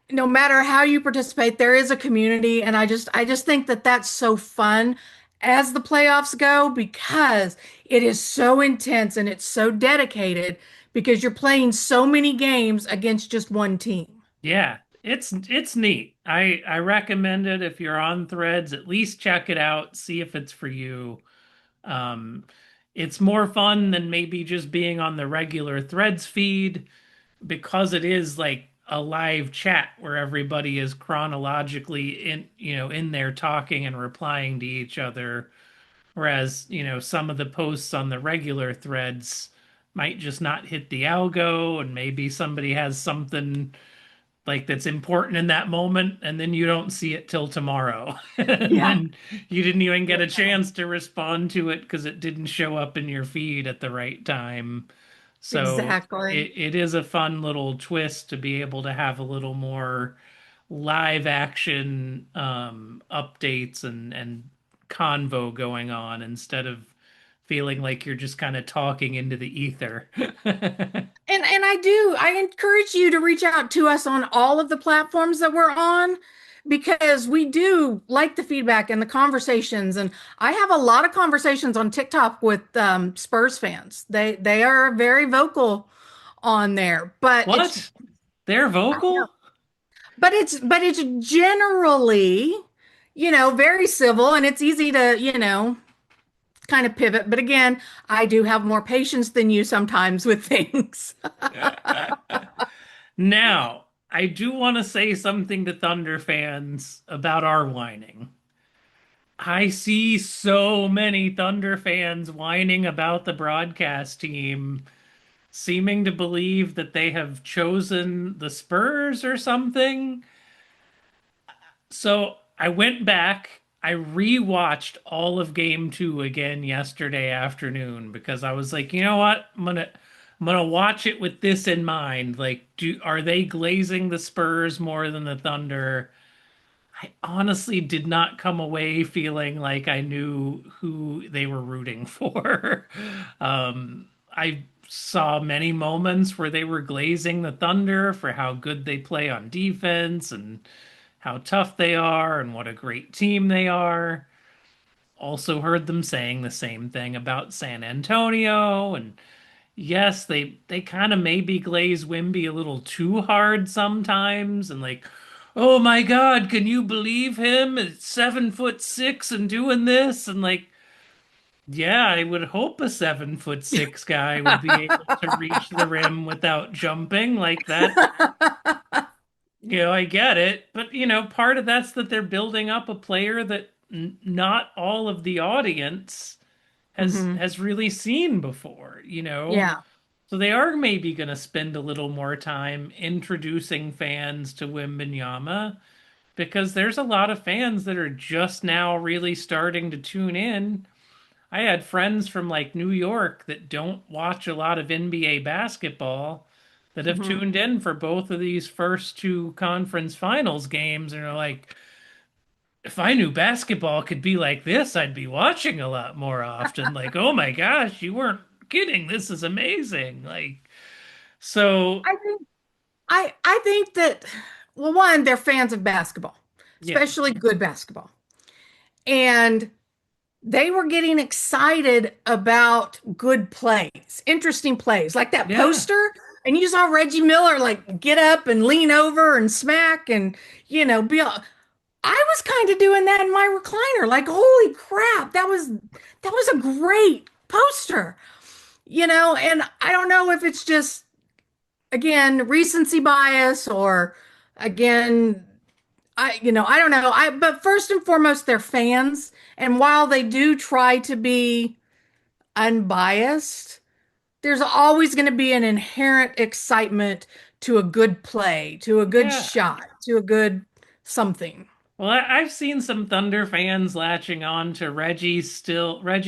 no matter how you participate, there is a community, and I just think that that's so fun as the playoffs go because it is so intense and it's so dedicated because you're playing so many games against just one team. Yeah, it's neat. I recommend it if you're on Threads, at least check it out, see if it's for you. Um, it's more fun than maybe just being on the regular Threads feed because it is like a live chat where everybody is chronologically in there talking and replying to each other. Whereas, some of the posts on the regular threads might just not hit the algo, and maybe somebody has something like that's important in that moment, and then you don't see it till tomorrow. And Yeah, then you didn't even get a yeah, chance to respond to it because it didn't show up in your feed at the right time. So exactly. it is a fun little twist to be able to have a little more live action updates and convo going on instead of feeling like you're just kind of talking into the ether. And I encourage you to reach out to us on all of the platforms that we're on because we do like the feedback and the conversations. And I have a lot of conversations on TikTok with Spurs fans. They are very vocal on there, but What? They're vocal? it's generally, very civil and it's easy to, kind of pivot. But again, I do have more patience than you sometimes with things. Now, I do want to say something to Thunder fans about our whining. I see so many Thunder fans whining about the broadcast team, seeming to believe that they have chosen the Spurs or something. So I went back, I rewatched all of game two again yesterday afternoon because I was like, you know what? I'm gonna watch it with this in mind. Like, are they glazing the Spurs more than the Thunder? I honestly did not come away feeling like I knew who they were rooting for. I saw many moments where they were glazing the Thunder for how good they play on defense and how tough they are and what a great team they are. Also heard them saying the same thing about San Antonio, and yes, they kind of maybe glaze Wimby a little too hard sometimes, and like, oh my God, can you believe him? It's 7'6" and doing this, and like, yeah, I would hope a 7'6" guy would be able to reach the rim without jumping like that. I get it, but part of that's that they're building up a player that not all of the audience Hmm. has really seen before. Yeah. So they are maybe going to spend a little more time introducing fans to Wembanyama because there's a lot of fans that are just now really starting to tune in. I had friends from like New York that don't watch a lot of NBA basketball that have Hmm. tuned in for both of these first two conference finals games and are like, if I knew basketball could be like this, I'd be watching a lot more often. Like, oh my gosh, you weren't kidding. This is amazing. Like, so I think I think that, well, one, they're fans of basketball, yeah, especially good basketball. And they were getting excited about good plays, interesting plays, like that yeah, poster. And you saw Reggie Miller like get up and lean over and smack and, be all, I was kind of doing that in my recliner. Like, holy crap, that was a great poster. And I don't know if it's just again recency bias or again I don't know. But first and foremost they're fans, and while they do try to be unbiased, there's always going to be an inherent excitement to a good play, to a good yeah. shot, to a good something. Well, I've seen some Thunder fans latching on to Reggie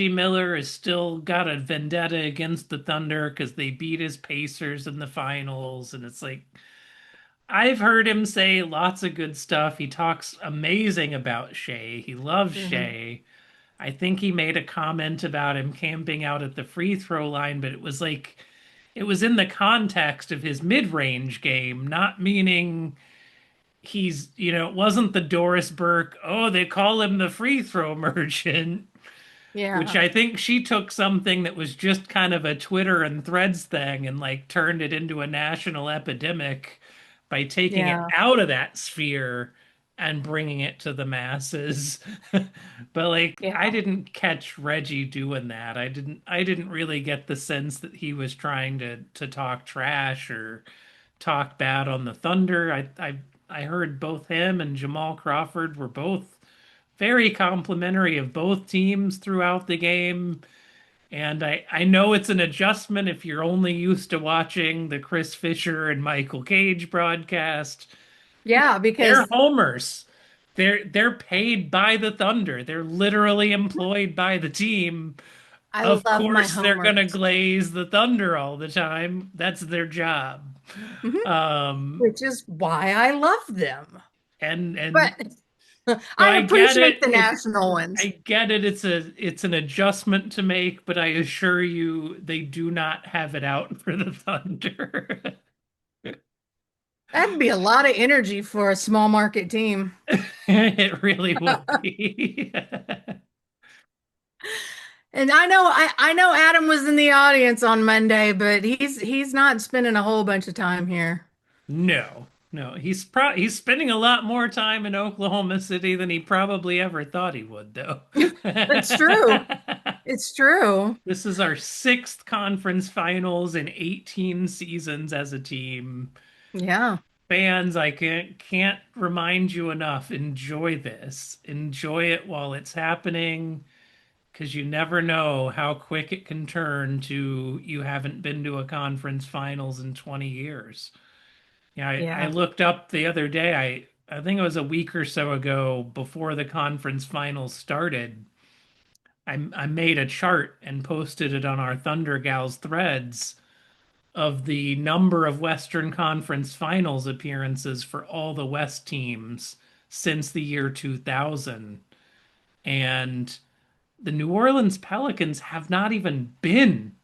Miller has still got a vendetta against the Thunder because they beat his Pacers in the finals. And it's like, I've heard him say lots of good stuff. He talks amazing about Shai. He loves Hmm. Shai. I think he made a comment about him camping out at the free throw line, but it was like, it was in the context of his mid-range game, not meaning it wasn't the Doris Burke, oh, they call him the free throw merchant, which Yeah. I think she took something that was just kind of a Twitter and Threads thing and like turned it into a national epidemic by taking it Yeah. out of that sphere and bringing it to the masses. But like I Yeah. didn't catch Reggie doing that. I didn't really get the sense that he was trying to talk trash or talk bad on the Thunder. I heard both him and Jamal Crawford were both very complimentary of both teams throughout the game. And I know it's an adjustment if you're only used to watching the Chris Fisher and Michael Cage broadcast. Yeah, They're because homers. They're paid by the Thunder. They're literally employed by the team. I Of love my course, they're gonna homers. glaze the Thunder all the time. That's their job. Mhm. Um, Which is why I love them. and But so I I get appreciate it. the national ones. I get it. It's an adjustment to make, but I assure you they do not have it out for the Thunder. That'd be a lot of energy for a small market team. It really would be. And I know Adam was in the audience on Monday, but he's not spending a whole bunch of time here. No. No, he's spending a lot more time in Oklahoma City than he probably ever thought he would, though. It's true. It's true. This is our sixth conference finals in 18 seasons as a team. Yeah. Fans, I can't remind you enough. Enjoy this. Enjoy it while it's happening, because you never know how quick it can turn to you haven't been to a conference finals in 20 years. Yeah, I Yeah. looked up the other day. I think it was a week or so ago before the conference finals started. I made a chart and posted it on our Thunder Gals threads of the number of Western Conference Finals appearances for all the West teams since the year 2000. And the New Orleans Pelicans have not even been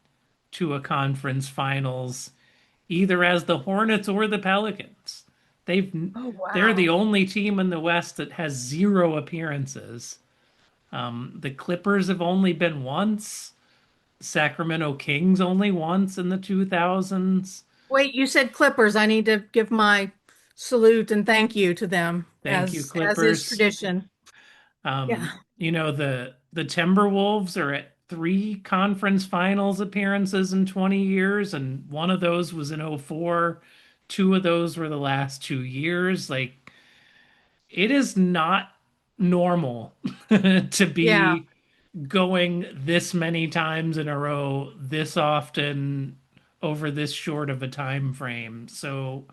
to a conference finals either as the Hornets or the Pelicans. They've Oh, they're the wow. only team in the West that has zero appearances. The Clippers have only been once. Sacramento Kings only once in the 2000s. Wait, you said Clippers. I need to give my salute and thank you to them Thank you, as is Clippers. tradition. Yeah. The Timberwolves are at three conference finals appearances in 20 years, and one of those was in '04. Two of those were the last 2 years. Like, it is not normal to Yeah. be going this many times in a row this often over this short of a time frame. So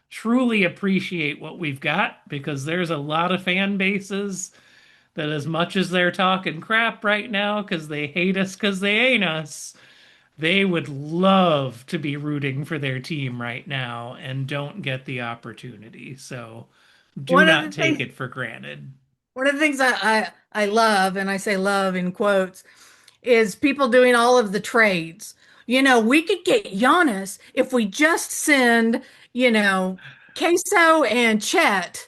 truly appreciate what we've got, because there's a lot of fan bases that, as much as they're talking crap right now because they hate us because they ain't us, they would love to be rooting for their team right now and don't get the opportunity. So do One of not the take things it for granted. One of the things I love, and I say love in quotes, is people doing all of the trades. We could get Giannis if we just send, you know, Queso and Chet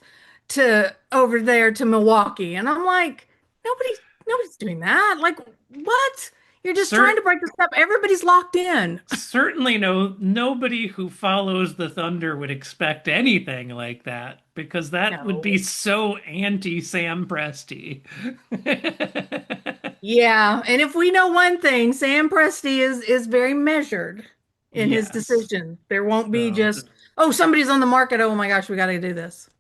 to over there to Milwaukee. And I'm like, nobody's doing that. Like, what? You're just trying Cert to break this up. Everybody's locked in. Certainly nobody who follows the Thunder would expect anything like that, because that would be No. so anti Sam Presti. Yeah, and if we know one thing, Sam Presti is very measured in his Yes. decision. There won't be So just, oh, somebody's on the market. Oh my gosh, we got to do this.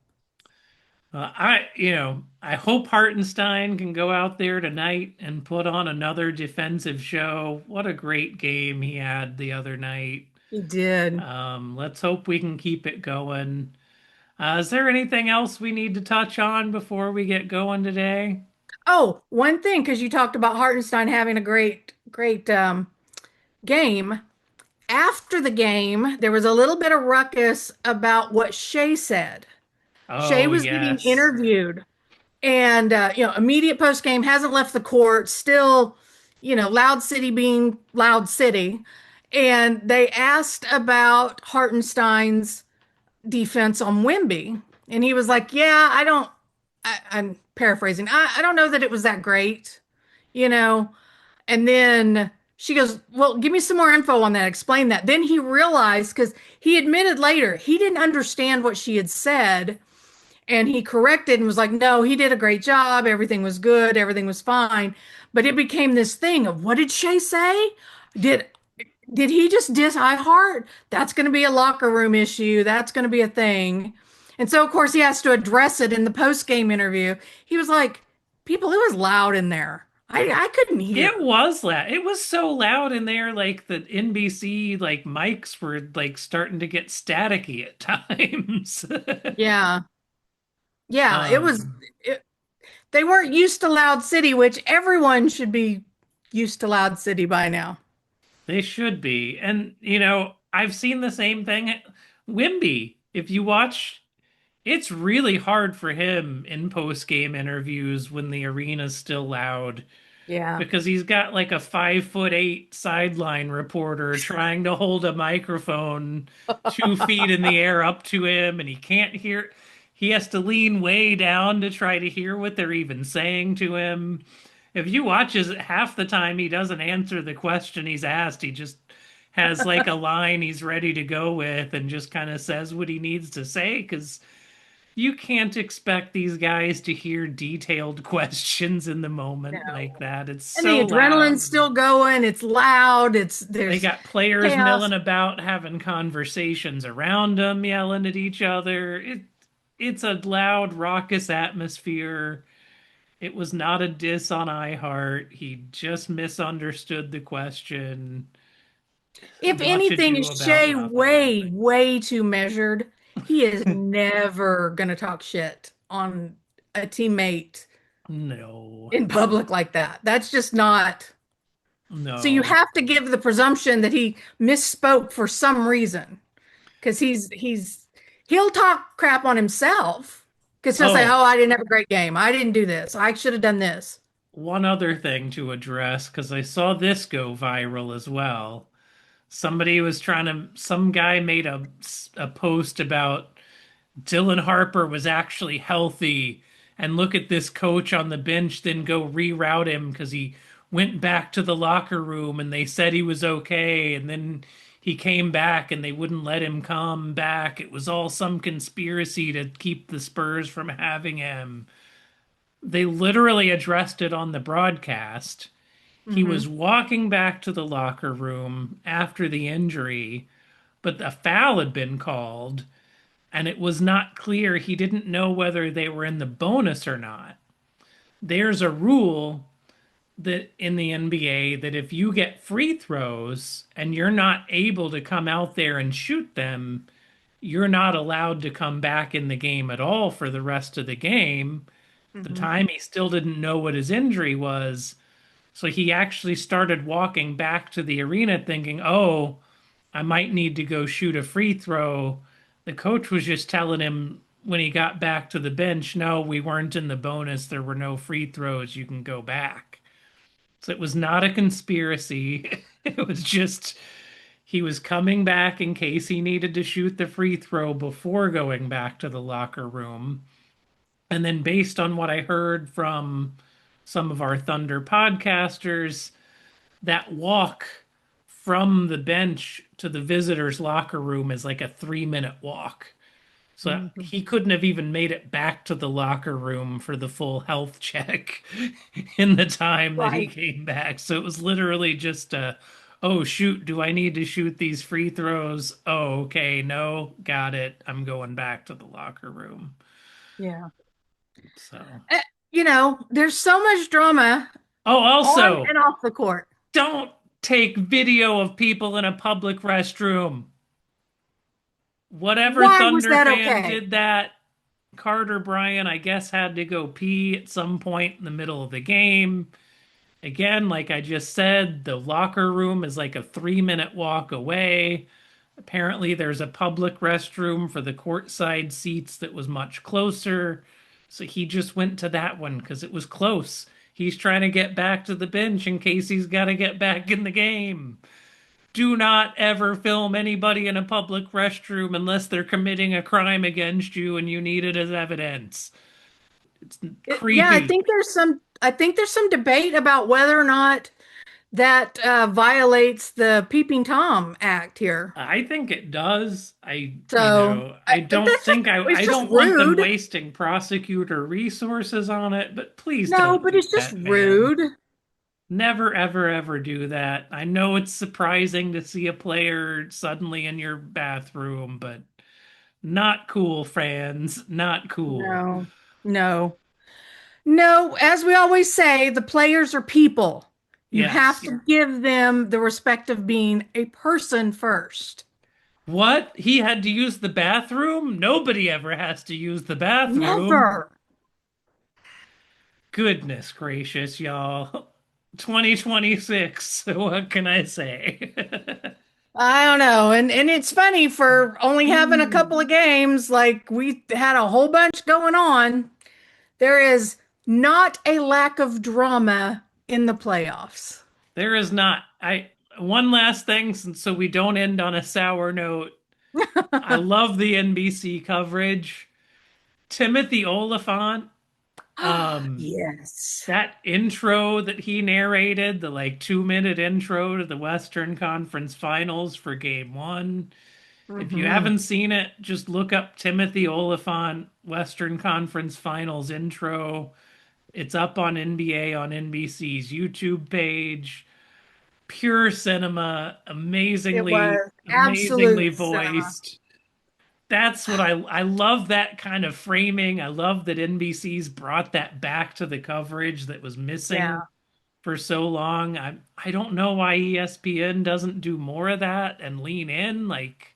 I hope Hartenstein can go out there tonight and put on another defensive show. What a great game he had the other night. He did. Let's hope we can keep it going. Is there anything else we need to touch on before we get going today? Oh, one thing, because you talked about Hartenstein having a great game. After the game, there was a little bit of ruckus about what Shea said. Shea Oh, was getting yes. interviewed, and immediate post game, hasn't left the court, still, Loud City being Loud City. And they asked about Hartenstein's defense on Wimby, and he was like, "Yeah, I'm paraphrasing. I don't know that it was that great, you know." And then she goes, "Well, give me some more info on that. Explain that." Then he realized, because he admitted later he didn't understand what she had said, and he corrected and was like, no, he did a great job. Everything was good. Everything was fine. But it became this thing of, what did Shay say? Did did he just diss iHeart? That's going to be a locker room issue. That's going to be a thing. And so, of course, he has to address it in the post game interview. He was like, people, it was loud in there. I couldn't It hear. was loud. It was so loud in there, like the NBC like mics were like starting to get staticky at times. Yeah. Yeah. Um, They weren't used to Loud City, which everyone should be used to Loud City by now. they should be. And I've seen the same thing. Wimby, if you watch, it's really hard for him in post-game interviews when the arena's still loud, Yeah. because he's got like a 5'8" sideline reporter trying to hold a microphone 2 feet in the air up to him, and he can't hear. He has to lean way down to try to hear what they're even saying to him. If you watch his half the time, he doesn't answer the question he's asked. He just has like a line he's ready to go with and just kind of says what he needs to say because you can't expect these guys to hear detailed questions in the moment like that. It's And the so adrenaline's loud. still going. It's loud. They There's got players chaos. milling about, having conversations around them, yelling at each other. It's a loud, raucous atmosphere. It was not a diss on iHeart. He just misunderstood the question. If Much anything, ado is about Shay way, nothing. way too measured. He is never gonna talk shit on a teammate No, in public like that. That's just not. So you no. have to give the presumption that he misspoke for some reason, because he'll talk crap on himself because he'll say, Oh, "Oh, I didn't have a great game. I didn't do this. I should have done this." one other thing to address because I saw this go viral as well. Some guy made a post about Dylan Harper was actually healthy, and look at this coach on the bench, then go reroute him because he went back to the locker room and they said he was okay, and then he came back and they wouldn't let him come back. It was all some conspiracy to keep the Spurs from having him. They literally addressed it on the broadcast. He Hmm. was walking back to the locker room after the injury, but a foul had been called and it was not clear. He didn't know whether they were in the bonus or not. There's a rule that in the NBA that if you get free throws and you're not able to come out there and shoot them, you're not allowed to come back in the game at all for the rest of the game. At the Hmm. time, he still didn't know what his injury was. So he actually started walking back to the arena thinking, oh, I might need to go shoot a free throw. The coach was just telling him when he got back to the bench, no, we weren't in the bonus. There were no free throws. You can go back. So it was not a conspiracy. It was just he was coming back in case he needed to shoot the free throw before going back to the locker room. And then, based on what I heard from some of our Thunder podcasters, that walk from the bench to the visitors' locker room is like a 3 minute walk. So Hmm. he couldn't have even made it back to the locker room for the full health check in the time that he Right. came back. So it was literally just oh, shoot, do I need to shoot these free throws? Oh, okay, no, got it. I'm going back to the locker room. Yeah. So, Eh, there's so much drama oh, on also, and off the court. don't take video of people in a public restroom. Whatever Why was Thunder that fan okay? did that, Carter Bryant, I guess, had to go pee at some point in the middle of the game. Again, like I just said, the locker room is like a 3 minute walk away. Apparently, there's a public restroom for the courtside seats that was much closer. So he just went to that one because it was close. He's trying to get back to the bench in case he's got to get back in the game. Do not ever film anybody in a public restroom unless they're committing a crime against you and you need it as evidence. It's Yeah, I creepy. think there's some debate about whether or not that violates the Peeping Tom Act here. I think it does. So I don't that's just think it's I just don't want them rude. wasting prosecutor resources on it, but please No, don't but do it's just that, man. rude. Never, ever, ever do that. I know it's surprising to see a player suddenly in your bathroom, but not cool, fans. Not cool. No, no, no. As we always say, the players are people. You have Yes. to give them the respect of being a person first. What? He had to use the bathroom? Nobody ever has to use the bathroom. Never. Goodness gracious, y'all. 2026. What can I say? I don't know. And it's funny for only having a couple of games, like we had a whole bunch going on. There is not a lack of drama in the playoffs. There is not. I one last thing, so we don't end on a sour note. I love the NBC coverage. Timothy Oliphant Um, Yes. that intro that he narrated, the like 2 minute intro to the Western Conference Finals for game one. If you Hmm. haven't seen it, just look up Timothy Oliphant Western Conference Finals intro. It's up on NBA on NBC's YouTube page. Pure cinema, It amazingly, was amazingly absolute cinema. voiced. That's what I love that kind of framing. I love that NBC's brought that back to the coverage that was Yeah. missing for so long. I don't know why ESPN doesn't do more of that and lean in like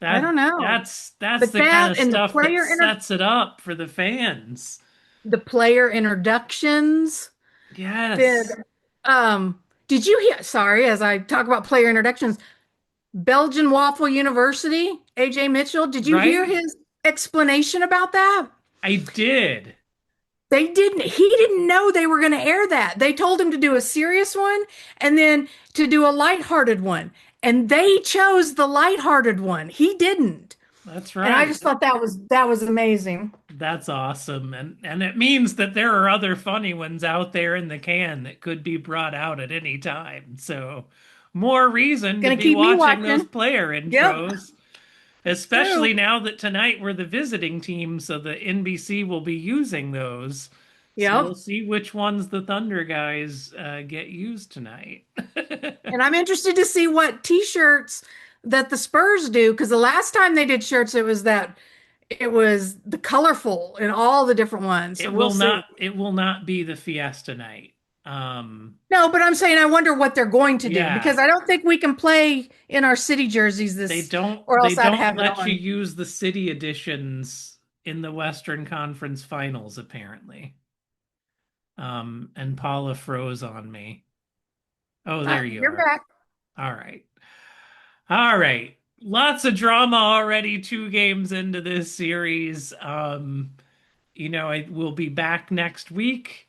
I don't know. that's But the kind that of and stuff that sets it up for the fans. the player introductions. Did Yes. um did you hear, sorry, as I talk about player introductions, Belgian Waffle University, AJ Mitchell, did you hear Right? his explanation about that? I did. He didn't know they were going to air that. They told him to do a serious one and then to do a lighthearted one. And they chose the lighthearted one. He didn't. That's And I right. just thought that was amazing. That's awesome. And it means that there are other funny ones out there in the can that could be brought out at any time. So more reason to Gonna be keep me watching those watching. player Yep, intros, it's true. especially now that tonight we're the visiting team, so the NBC will be using those. So we'll Yep. see which ones the Thunder guys get used tonight. And I'm interested to see what t-shirts that the Spurs do, because the last time they did shirts, it was the colorful and all the different ones. So we'll see. It will not be the Fiesta night. Um, No, but I'm saying I wonder what they're going to do yeah, because I don't think we can play in our city jerseys this, or they else I'd don't have it let you on. use the city editions in the Western Conference Finals apparently. And Paula froze on me. Oh, there you You're are. back. All right. All right. Lots of drama already 2 games into this series. I will be back next week.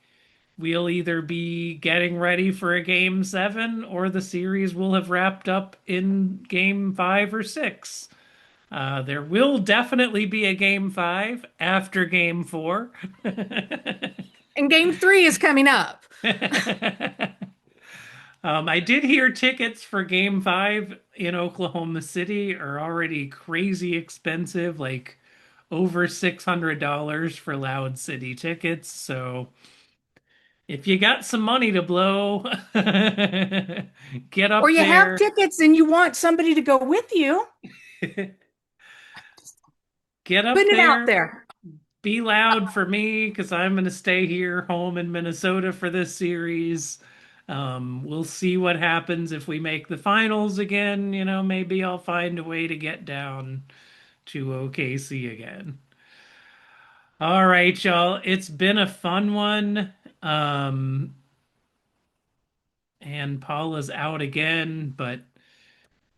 We'll either be getting ready for a game seven or the series will have wrapped up in game five or six. There will definitely be a game five after game four. And game three is coming up. I did hear tickets for game five in Oklahoma City are already crazy expensive, like over $600 for Loud City tickets. So if you got some money to blow, get Or up you have there. tickets and you want somebody to go with you, Get up putting it out there. there. Be loud for me because I'm going to stay here home in Minnesota for this series. We'll see what happens if we make the finals again. Maybe I'll find a way to get down to OKC again. All right, y'all. It's been a fun one. Um, and Paula's out again, but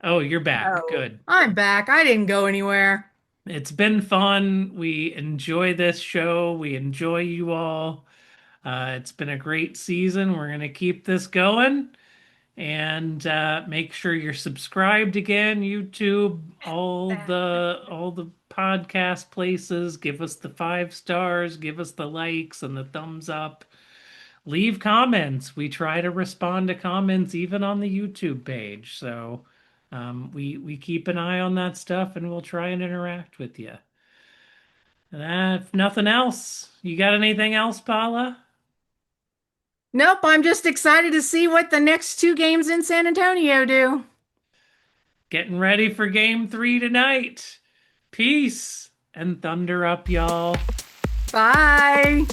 oh, you're back. Oh, Good. I'm back. I didn't go anywhere. It's been fun. We enjoy this show. We enjoy you all. It's been a great season. We're going to keep this going and make sure you're subscribed again, YouTube, all the podcast places. Give us the 5 stars, give us the likes and the thumbs up. Leave comments. We try to respond to comments even on the YouTube page. So we keep an eye on that stuff and we'll try and interact with you. If nothing else, you got anything else, Paula? Nope, I'm just excited to see what the next two games in San Antonio do. Getting ready for game three tonight. Peace and thunder up, y'all. Bye.